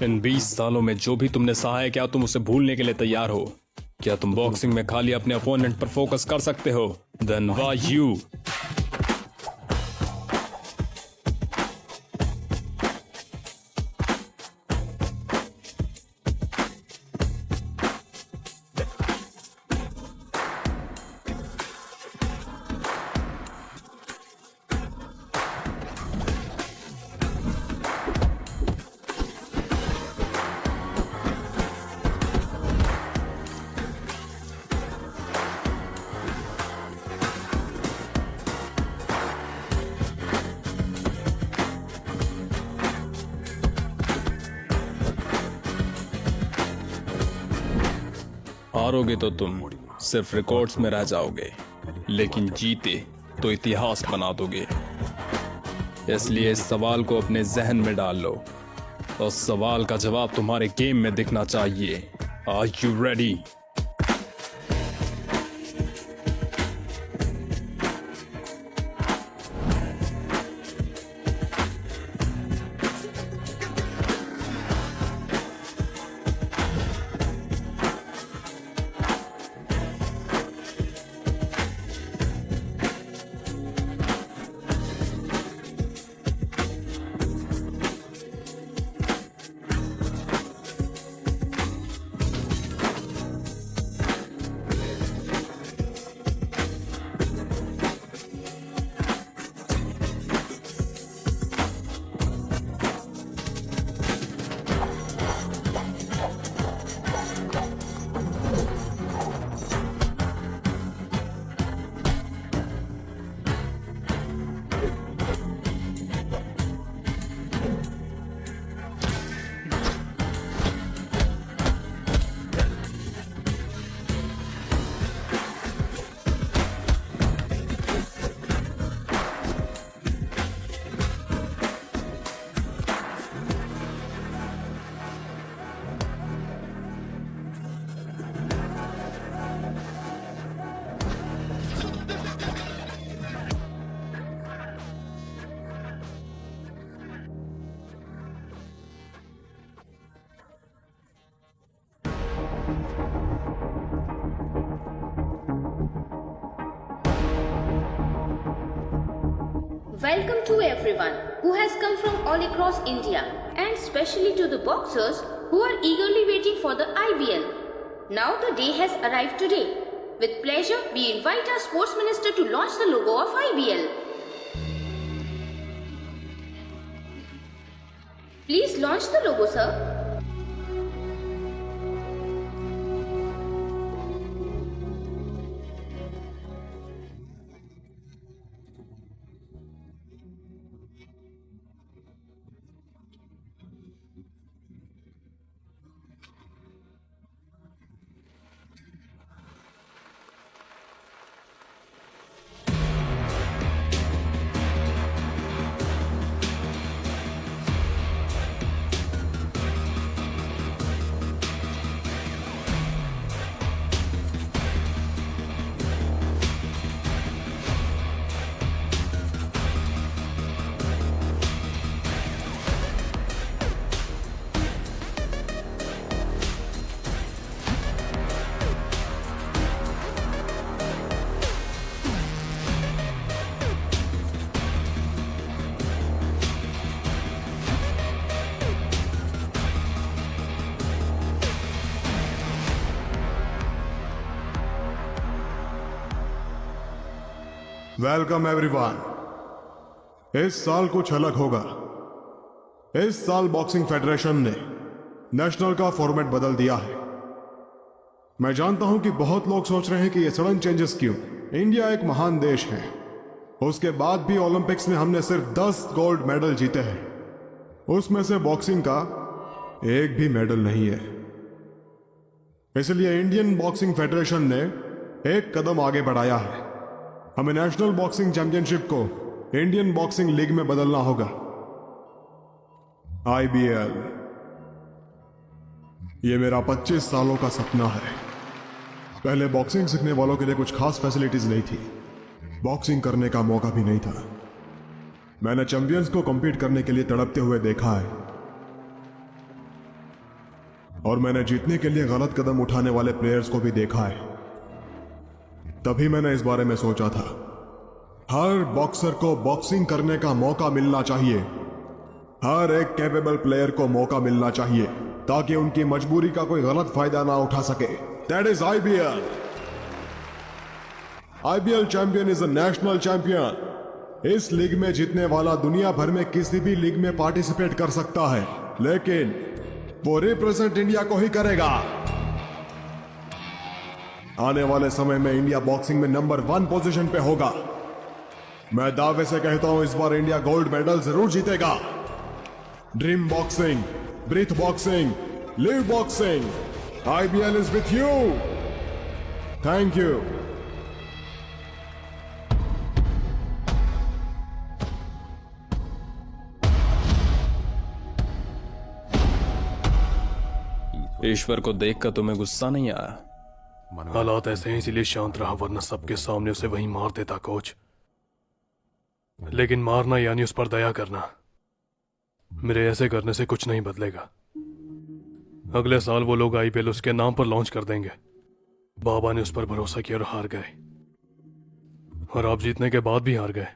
इन 20 सालों में जो भी तुमने सहा है, क्या तुम उसे भूलने के लिए तैयार हो? क्या तुम बॉक्सिंग में खाली अपने अपोनेंट पर फोकस कर सकते हो? देन वाह यू। हारोगे तो तुम सिर्फ रिकॉर्ड्स में रह जाओगे, लेकिन जीते तो इतिहास बना दोगे। इसलिए इस सवाल को अपने जहन में डाल लो और सवाल का जवाब तुम्हारे गेम में दिखना चाहिए। Are you ready? Welcome to everyone who has come from all across India and especially to the boxers who are eagerly waiting for the IBL. Now the day has arrived today. With pleasure, we invite our sports minister to launch the logo of IBL. Please launch the logo, sir. Welcome everyone. इस साल कुछ अलग होगा। इस साल बॉक्सिंग फेडरेशन ने नेशनल का फॉर्मेट बदल दिया है। मैं जानता हूं कि बहुत लोग सोच रहे हैं कि ये सडन चेंजेस क्यों। इंडिया एक महान देश है, उसके बाद भी ओलंपिक्स में हमने सिर्फ 10 गोल्ड मेडल जीते हैं, उसमें से बॉक्सिंग का एक भी मेडल नहीं है। इसलिए इंडियन बॉक्सिंग फेडरेशन ने एक कदम आगे बढ़ाया है। हमें नेशनल बॉक्सिंग चैंपियनशिप को इंडियन बॉक्सिंग लीग में बदलना होगा, IBL। यह मेरा 25 सालों का सपना है। पहले बॉक्सिंग सीखने वालों के लिए कुछ खास फैसिलिटीज नहीं थी, बॉक्सिंग करने का मौका भी नहीं था। मैंने चैंपियंस को कम्पीट करने के लिए तड़पते हुए देखा है, और मैंने जीतने के लिए गलत कदम उठाने वाले प्लेयर्स को भी देखा है। तभी मैंने इस बारे में सोचा था, हर बॉक्सर को बॉक्सिंग करने का मौका मिलना चाहिए, हर एक कैपेबल प्लेयर को मौका मिलना चाहिए, ताकि उनकी मजबूरी का कोई गलत फायदा ना उठा सके। That is IBL। IBL champion is a national champion. इस लीग में जीतने वाला दुनिया भर में किसी भी लीग में पार्टिसिपेट कर सकता है, लेकिन वो रिप्रेजेंट इंडिया को ही करेगा। आने वाले समय में इंडिया बॉक्सिंग में नंबर 1 पोजीशन पे होगा। मैं दावे से कहता हूं, इस बार इंडिया गोल्ड मेडल जरूर जीतेगा। Dream boxing, breathe boxing, live boxing, IBL is with you. Thank you. ईश्वर को देखकर तुम्हें गुस्सा नहीं आया? हालात ऐसे हैं इसीलिए शांत रहा, वरना सबके सामने उसे वहीं मार देता कोच। लेकिन मारना यानी उस पर दया करना। मेरे ऐसे करने से कुछ नहीं बदलेगा। अगले साल वो लोग IPL उसके नाम पर लॉन्च कर देंगे। बाबा ने उस पर भरोसा किया और हार गए, और आप जीतने के बाद भी हार गए।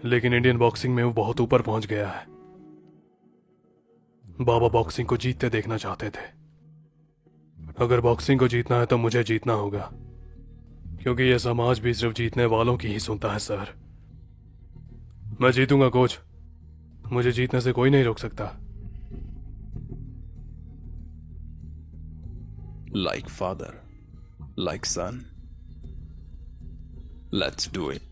लेकिन इंडियन बॉक्सिंग में वो बहुत ऊपर पहुंच गया है। बाबा बॉक्सिंग को जीतते देखना चाहते थे। अगर बॉक्सिंग को जीतना है तो मुझे जीतना होगा, क्योंकि यह समाज भी सिर्फ जीतने वालों की ही सुनता है सर। मैं जीतूंगा कोच, मुझे जीतने से कोई नहीं रोक सकता। Like father, like son. Let's do it.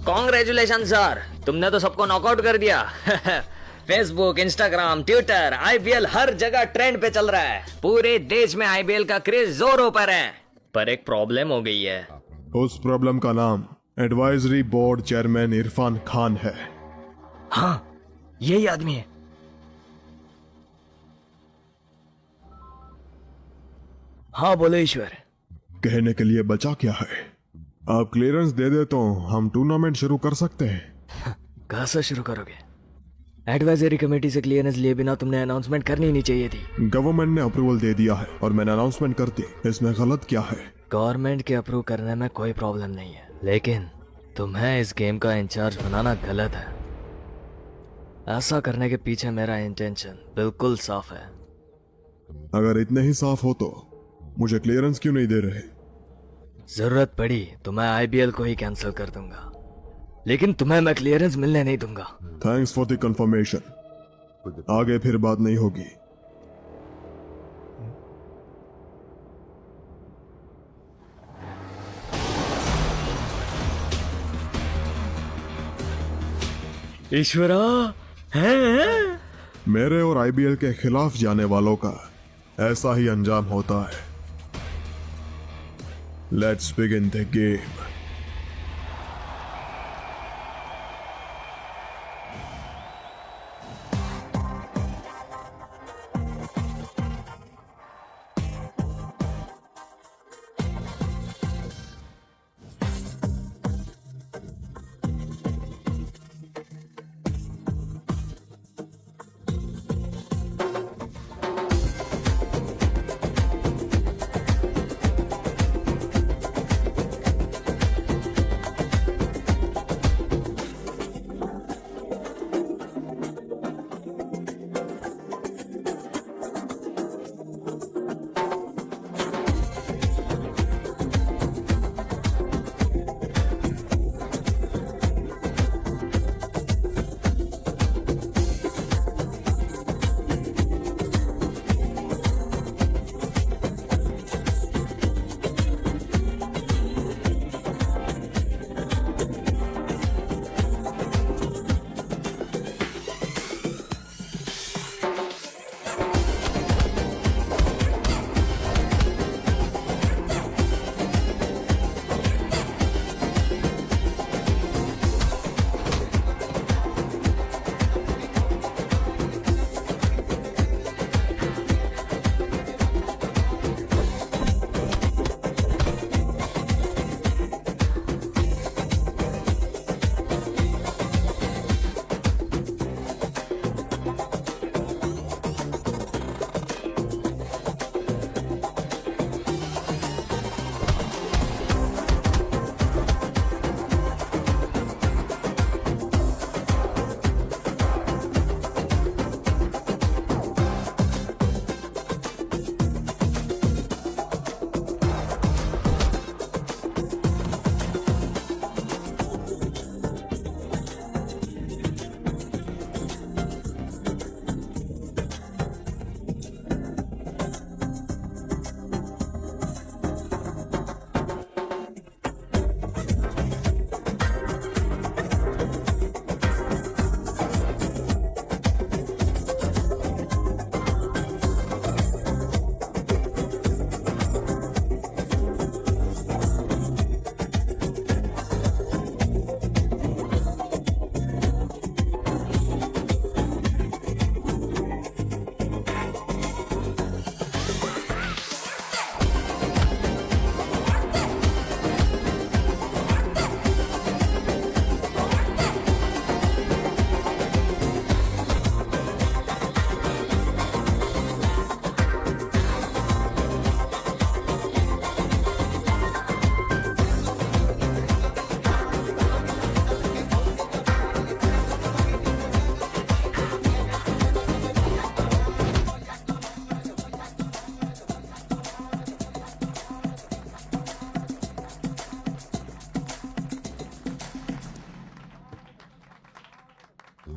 Congratulation sir, तुमने तो सबको नॉकआउट कर दिया। फेसबुक, इंस्टाग्राम, ट्विटर, IPL हर जगह ट्रेंड पे चल रहा है। पूरे देश में IPL का क्रेज जोरों पर है। पर एक प्रॉब्लम हो गई है। उस प्रॉब्लम का नाम advisory board chairman Irfan Khan है। हाँ, यही आदमी है। हाँ बोले ईश्वर। कहने के लिए बचा क्या है? आप क्लियरेंस दे दे तो हम टूर्नामेंट शुरू कर सकते हैं। कहाँ से शुरू करोगे? एडवाइजरी कमेटी से क्लियरेंस लिए बिना तुमने अनाउंसमेंट करनी नहीं चाहिए थी। गवर्नमेंट ने अप्रूवल दे दिया है और मैंने अनाउंसमेंट कर दी, इसमें गलत क्या है? गवर्नमेंट के अप्रूव करने में कोई प्रॉब्लम नहीं है, लेकिन तुम्हें इस गेम का इंचार्ज बनाना गलत है। ऐसा करने के पीछे मेरा इंटेंशन बिल्कुल साफ है। अगर इतने ही साफ हो तो मुझे क्लियरेंस क्यों नहीं दे रहे? जरूरत पड़ी तो मैं आईबीएल को ही कैंसिल कर दूंगा, लेकिन तुम्हें मैं क्लियरेंस मिलने नहीं दूंगा। Thanks for the confirmation. आगे फिर बात नहीं होगी। ईश्वरा है? मेरे और आईबीएल के खिलाफ जाने वालों का ऐसा ही अंजाम होता है। Let's begin the game.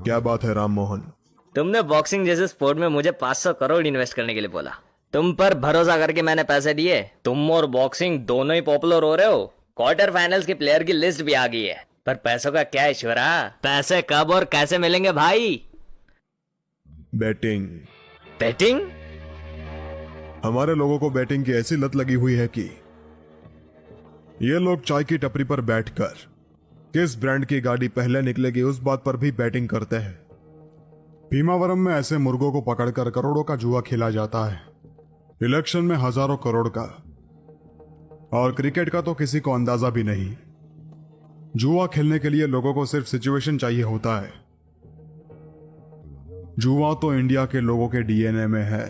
क्या बात है राम मोहन? तुमने बॉक्सिंग जैसे स्पोर्ट में मुझे 500 करोड़ इन्वेस्ट करने के लिए बोला। तुम पर भरोसा करके मैंने पैसे दिए। तुम और बॉक्सिंग दोनों ही पॉपुलर हो रहे हो। क्वार्टर फाइनल्स के प्लेयर की लिस्ट भी आ गई है, पर पैसों का क्या ईश्वरा? पैसे कब और कैसे मिलेंगे भाई? बैटिंग। बैटिंग? हमारे लोगों को बैटिंग की ऐसी लत लगी हुई है कि ये लोग चाय की टपरी पर बैठकर किस ब्रांड की गाड़ी पहले निकलेगी उस बात पर भी बैटिंग करते हैं। भीमावरम में ऐसे मुर्गों को पकड़कर करोड़ों का जुआ खेला जाता है। इलेक्शन में हजारों करोड़ का और क्रिकेट का तो किसी को अंदाजा भी नहीं। जुआ खेलने के लिए लोगों को सिर्फ सिचुएशन चाहिए होता है। जुआ तो इंडिया के लोगों के डीएनए में है।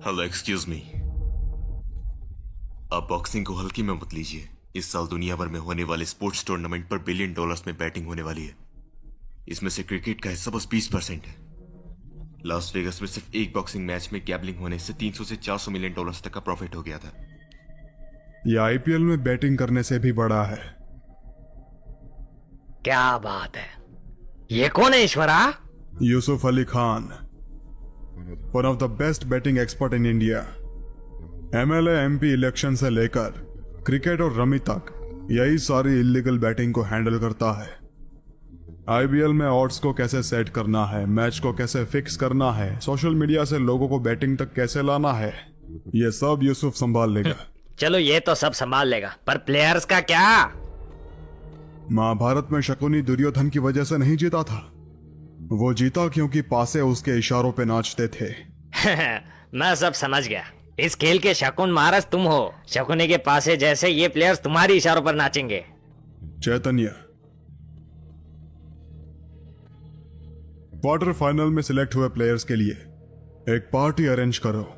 Hello, excuse me. आप बॉक्सिंग को हल्की में मत लीजिए। इस साल दुनिया भर में होने वाले स्पोर्ट्स टूर्नामेंट पर $1 बिलियन में बैटिंग होने वाली है। इसमें से क्रिकेट का हिस्सा बस 20% है। लास वेगास में सिर्फ एक बॉक्सिंग मैच में गैम्बलिंग होने से $300 से $400 मिलियन तक का प्रॉफिट हो गया था। यह आईपीएल में बैटिंग करने से भी बड़ा है। क्या बात है। ये कौन है ईश्वरा? Yusuf Ali Khan, one of the best batting expert in India. MLA MP election से लेकर क्रिकेट और रमी तक यही सारी इलीगल बैटिंग को हैंडल करता है। आईपीएल में ऑड्स को कैसे सेट करना है, मैच को कैसे फिक्स करना है, सोशल मीडिया से लोगों को बैटिंग तक कैसे लाना है, ये सब यूसुफ संभाल लेगा। चलो ये तो सब संभाल लेगा, पर प्लेयर्स का क्या? महाभारत में शकुनी दुर्योधन की वजह से नहीं जीता था। वो जीता क्योंकि पासे उसके इशारों पे नाचते थे। मैं सब समझ गया। इस खेल के शकुन महाराज तुम हो। शकुनी के पासे जैसे ये प्लेयर्स तुम्हारी इशारों पर नाचेंगे। चैतन्य, क्वार्टर फाइनल में सिलेक्ट हुए प्लेयर्स के लिए एक पार्टी अरेंज करो।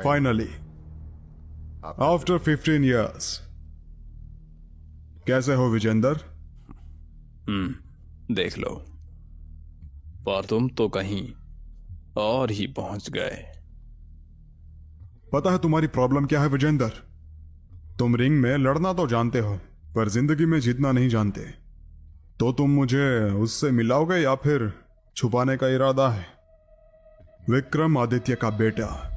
फाइनली आफ्टर 15 years, कैसे हो विजेंदर? देख लो, पर तुम तो कहीं और ही पहुंच गए। पता है तुम्हारी प्रॉब्लम क्या है विजेंदर? तुम रिंग में लड़ना तो जानते हो, पर जिंदगी में जीतना नहीं जानते। तो तुम मुझे उससे मिलाओगे या फिर छुपाने का इरादा है? विक्रम आदित्य का बेटा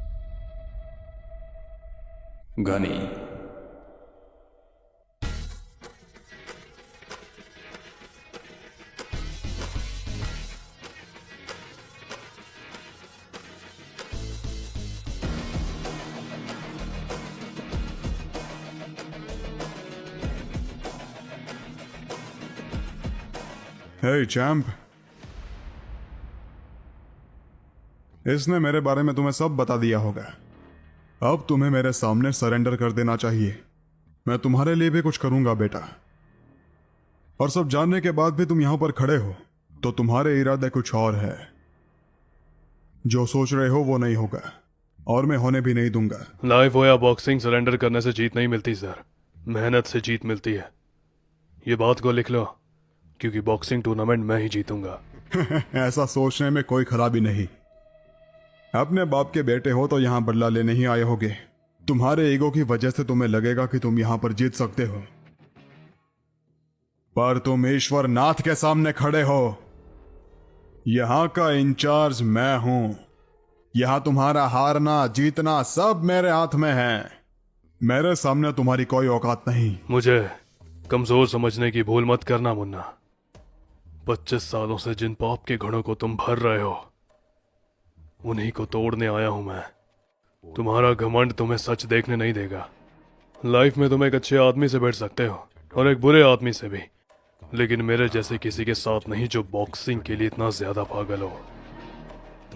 गनी। हे चैंप, इसने मेरे बारे में तुम्हें सब बता दिया होगा। अब तुम्हें मेरे सामने सरेंडर कर देना चाहिए। मैं तुम्हारे लिए भी कुछ करूंगा बेटा। और सब जानने के बाद भी तुम यहां पर खड़े हो तो तुम्हारे इरादे कुछ और है। जो सोच रहे हो वो नहीं होगा और मैं होने भी नहीं दूंगा। लाइफ हो या बॉक्सिंग, सरेंडर करने से जीत नहीं मिलती सर, मेहनत से जीत मिलती है। ये बात को लिख लो, क्योंकि बॉक्सिंग टूर्नामेंट मैं ही जीतूंगा। ऐसा सोचने में कोई खराबी नहीं। अपने बाप के बेटे हो तो यहां बदला लेने ही आए होगे। तुम्हारे ईगो की वजह से तुम्हें लगेगा कि तुम यहां पर जीत सकते हो, पर तुम ईश्वर नाथ के सामने खड़े हो। यहां का इंचार्ज मैं हूं। यहां तुम्हारा हारना जीतना सब मेरे हाथ में है। मेरे सामने तुम्हारी कोई औकात नहीं। मुझे कमजोर समझने की भूल मत करना मुन्ना। 25 सालों से जिन पाप के घड़ों को तुम भर रहे हो, उन्हीं को तोड़ने आया हूं मैं। तुम्हारा घमंड तुम्हें सच देखने नहीं देगा। लाइफ में तुम एक अच्छे आदमी से बैठ सकते हो और एक बुरे आदमी से भी, लेकिन मेरे जैसे किसी के साथ नहीं जो बॉक्सिंग के लिए इतना ज्यादा पागल हो।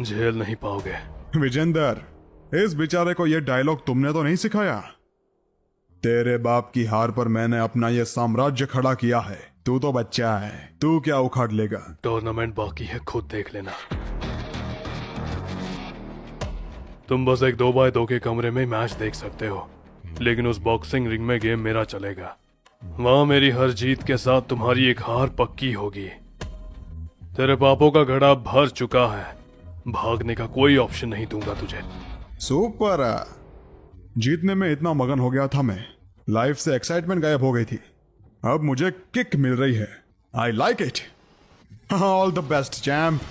झेल नहीं पाओगे। विजेंदर, इस बेचारे को यह डायलॉग तुमने तो नहीं सिखाया। तेरे बाप की हार पर मैंने अपना यह साम्राज्य खड़ा किया है। तू तो बच्चा है, तू क्या उखाड़ लेगा? टूर्नामेंट बाकी है, खुद देख लेना। तुम बस एक 2x2 के कमरे में मैच देख सकते हो, लेकिन उस बॉक्सिंग रिंग में गेम मेरा चलेगा। वहां मेरी हर जीत के साथ तुम्हारी एक हार पक्की होगी। तेरे पापों का घड़ा भर चुका है, भागने का कोई ऑप्शन नहीं दूंगा तुझे। सुपर। जीतने में इतना मगन हो गया था मैं, लाइफ से एक्साइटमेंट गायब हो गई थी। अब मुझे किक मिल रही है। I like it. All the best champ.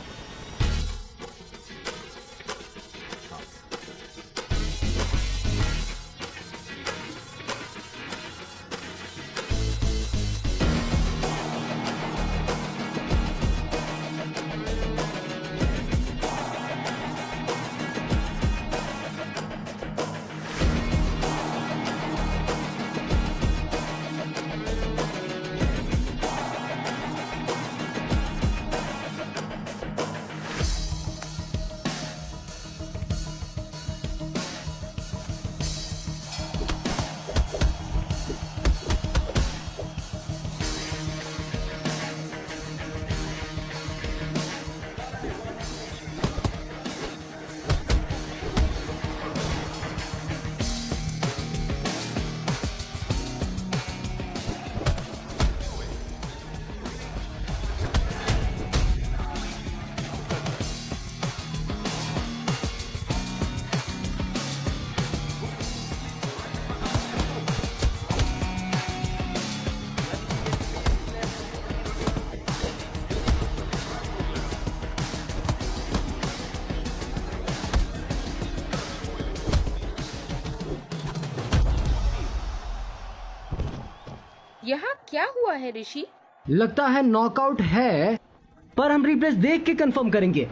यहाँ क्या हुआ है ऋषि? लगता है नॉकआउट है, पर हम रिप्लेस देख के कंफर्म करेंगे।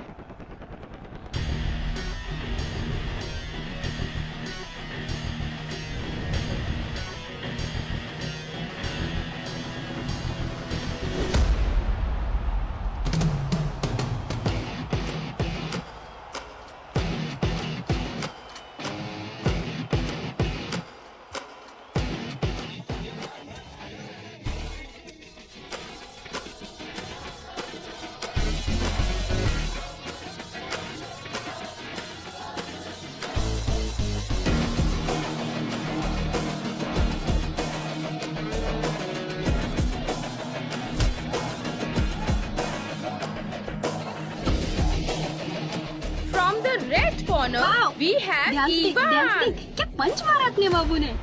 Red corner, we have Ivan. क्या पंच मारा अपने बाबू ने?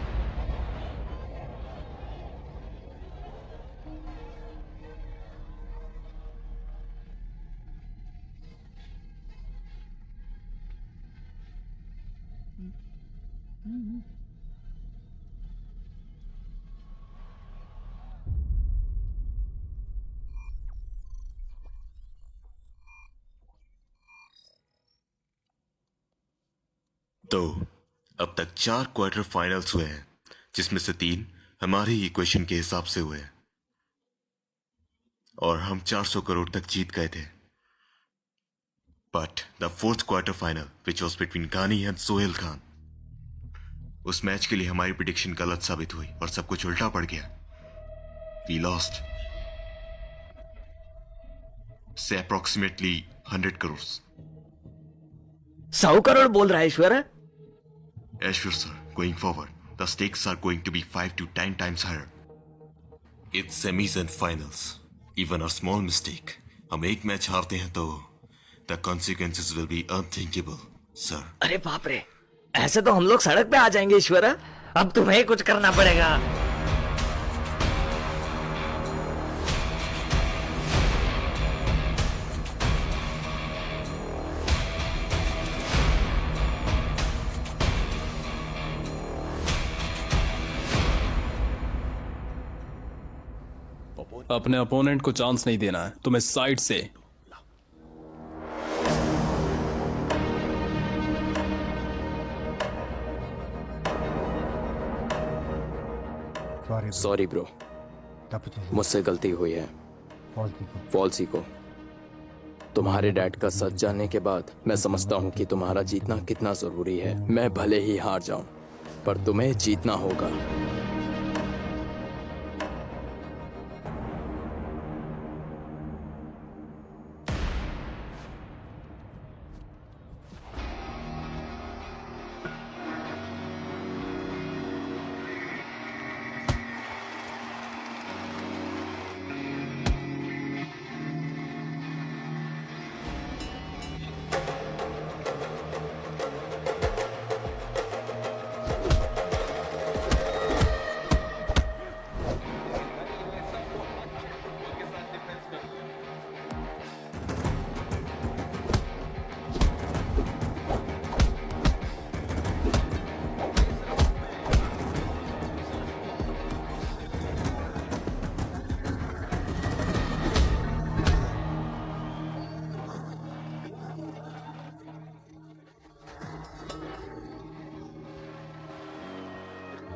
तो अब तक 4 क्वार्टर फाइनल्स हुए हैं, जिसमें से 3 हमारी इक्वेशन के हिसाब से हुए हैं और हम 400 करोड़ तक जीत गए थे। But the 4th quarter final which was between गानी एंड सोहेल खान, उस मैच के लिए हमारी प्रिडिक्शन गलत साबित हुई और सब कुछ उल्टा पड़ गया। वी लॉस्ट से अप्रोक्सीमेटली 100 करोड़। 100 करोड़ बोल रहा है ईश्वर? Ashwar sir, going forward, the stakes are going to be 5 to 10 times higher. It's semis and finals. Even a small mistake, हम एक मैच हारते हैं तो the consequences will be unthinkable, sir. अरे बाप रे, ऐसे तो हम लोग सड़क पे आ जाएंगे ईश्वर। अब तुम्हें कुछ करना पड़ेगा। अपने अपोनेंट को चांस नहीं देना है, तुम्हें साइड से। सॉरी ब्रो, मुझसे गलती हुई है। फॉल्सी को तुम्हारे डैड का सच जानने के बाद मैं समझता हूँ कि तुम्हारा जीतना कितना जरूरी है। मैं भले ही हार जाऊं, पर तुम्हें जीतना होगा।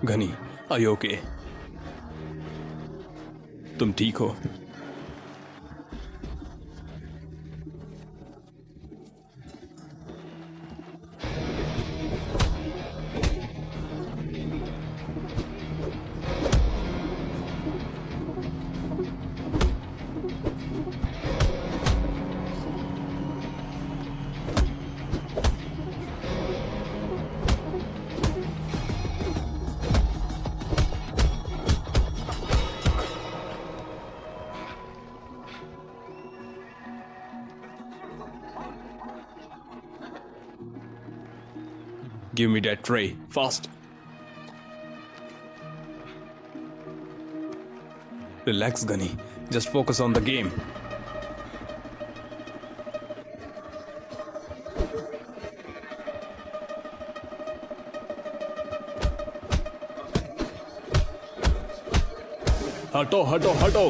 घनी, आर यू ओके? तुम ठीक हो? Give me that tray, fast. Relax, Gunny. Just focus on the game. हटो, हटो, हटो.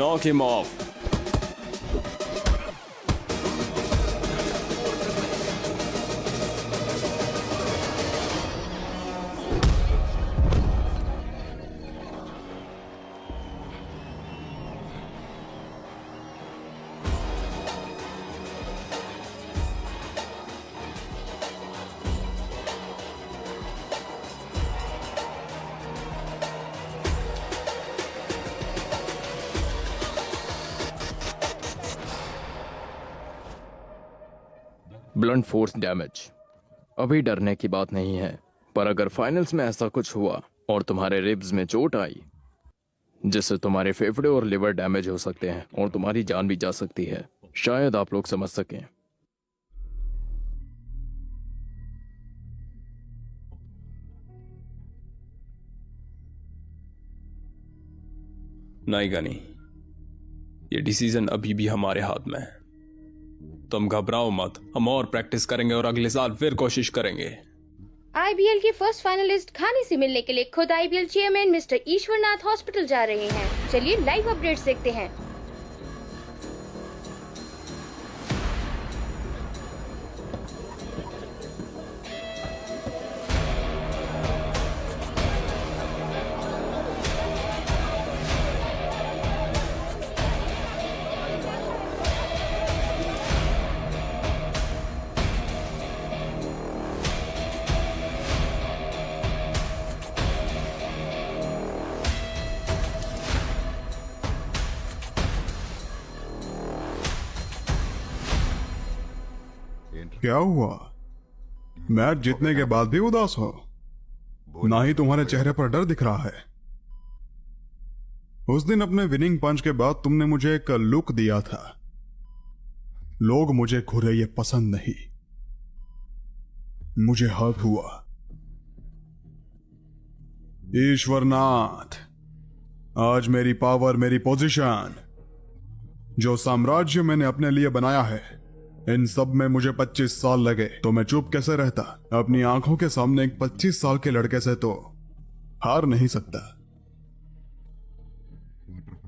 Knock him off. Blunt force damage. अभी डरने की बात नहीं है, पर अगर फाइनल्स में ऐसा कुछ हुआ और तुम्हारे रिब्स में चोट आई जिससे तुम्हारे फेफड़े और लिवर डैमेज हो सकते हैं और तुम्हारी जान भी जा सकती है, शायद आप लोग समझ सकें। नहीं गनी, ये डिसीजन अभी भी हमारे हाथ में है। तुम घबराओ मत, हम और प्रैक्टिस करेंगे और अगले साल फिर कोशिश करेंगे। आईबीएल के फर्स्ट फाइनलिस्ट खानी से मिलने के लिए खुद IBL chairman mister Ishwarnath hospital जा रहे हैं। चलिए लाइव अपडेट्स देखते हैं। क्या हुआ? मैच जीतने के बाद भी उदास हो? ना ही तुम्हारे चेहरे पर डर दिख रहा है। उस दिन अपने विनिंग पंच के बाद तुमने मुझे एक लुक दिया था, लोग मुझे घुरे ये पसंद नहीं। मुझे हर्ट हुआ। ईश्वरनाथ, आज मेरी पावर, मेरी पोजीशन, जो साम्राज्य मैंने अपने लिए बनाया है, इन सब में मुझे 25 साल लगे, तो मैं चुप कैसे रहता? अपनी आंखों के सामने एक 25 साल के लड़के से तो हार नहीं सकता।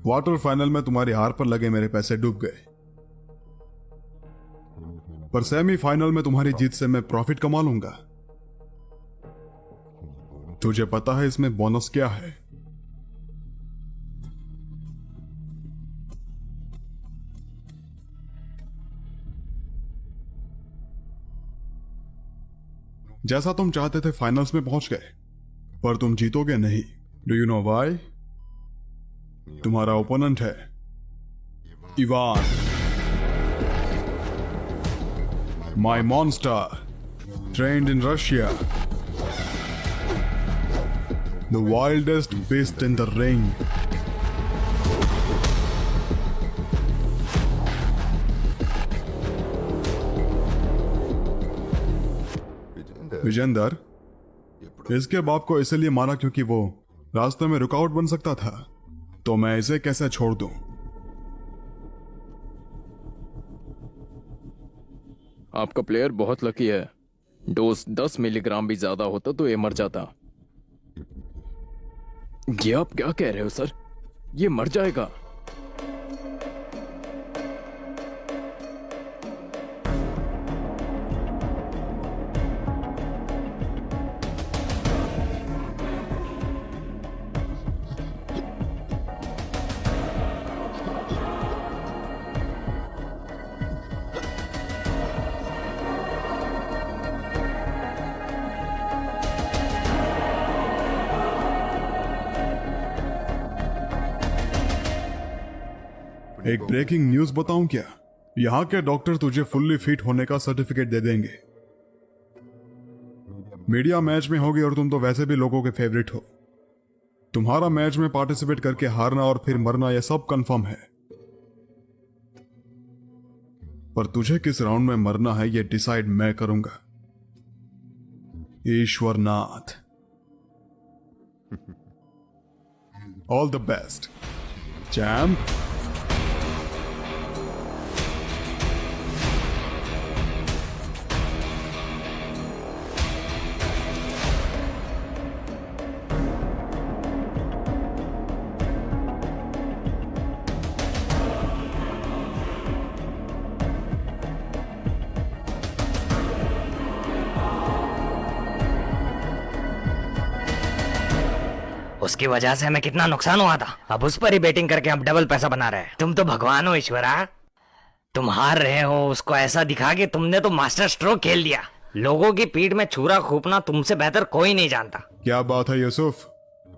क्वार्टर फाइनल में तुम्हारी हार पर लगे मेरे पैसे डूब गए, पर सेमीफाइनल में तुम्हारी जीत से मैं प्रॉफिट कमा लूंगा। तुझे पता है इसमें बोनस क्या है? जैसा तुम चाहते थे फाइनल्स में पहुंच गए, पर तुम जीतोगे नहीं। Do you know why? तुम्हारा ओपोनेंट है Ivan, my monster, trained in Russia, the wildest beast in the ring. Vijender, इसके बाप को इसलिए मारा क्योंकि वो रास्ते में रुकावट बन सकता था, तो मैं इसे कैसे छोड़ दूं? आपका प्लेयर बहुत लकी है। डोज 10 मिलीग्राम भी ज्यादा होता तो ये मर जाता। ये आप क्या कह रहे हो सर? ये मर जाएगा। एक ब्रेकिंग न्यूज बताऊं क्या? यहाँ के डॉक्टर तुझे फुल्ली फिट होने का सर्टिफिकेट दे देंगे। मीडिया मैच में होगी और तुम तो वैसे भी लोगों के फेवरेट हो। तुम्हारा मैच में पार्टिसिपेट करके हारना और फिर मरना यह सब कंफर्म है। पर तुझे किस राउंड में मरना है यह डिसाइड मैं करूंगा। Ishwarnath. All the best champ. उसकी वजह से हमें कितना नुकसान हुआ था। अब उस पर ही बेटिंग करके हम डबल पैसा बना रहे हैं। तुम तो भगवान हो ईश्वरा। तुम हार रहे हो उसको ऐसा दिखा के तुमने तो मास्टर स्ट्रोक खेल दिया। लोगों की पीठ में छुरा खोपना तुमसे बेहतर कोई नहीं जानता। क्या बात है यूसुफ,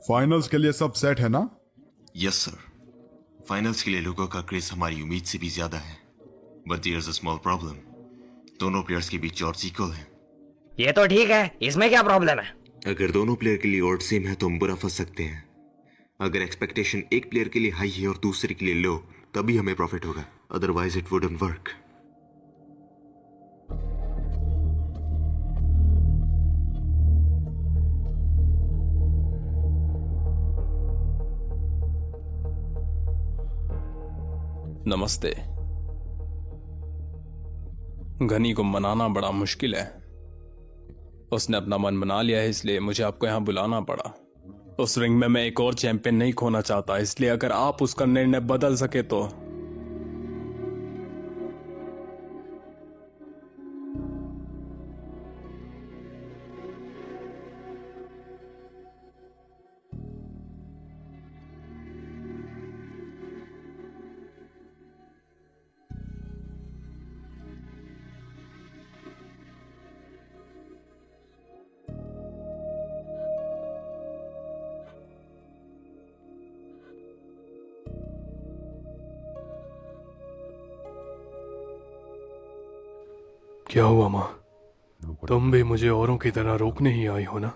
फाइनल्स के लिए सब सेट है ना? यस सर, फाइनल्स के लिए लोगों का क्रेज हमारी उम्मीद से भी ज्यादा है। But there is a small problem, दोनों प्लेयर्स के बीच ऑड्स इक्वल है। ये तो ठीक है, इसमें क्या प्रॉब्लम है? अगर दोनों प्लेयर के लिए ऑड सेम है तो हम बुरा फंस सकते हैं। अगर एक्सपेक्टेशन एक प्लेयर के लिए हाई है और दूसरे के लिए लो, तभी हमें प्रॉफिट होगा, अदरवाइज इट वुडंट वर्क। नमस्ते। घनी को मनाना बड़ा मुश्किल है। उसने अपना मन बना लिया है, इसलिए मुझे आपको यहां बुलाना पड़ा। उस रिंग में मैं एक और चैंपियन नहीं खोना चाहता, इसलिए अगर आप उसका निर्णय बदल सके तो। क्या हुआ माँ? तुम भी मुझे औरों की तरह रोकने ही आई हो ना?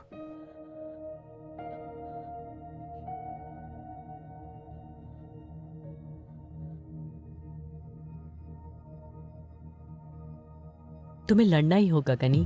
तुम्हें लड़ना ही होगा कनी।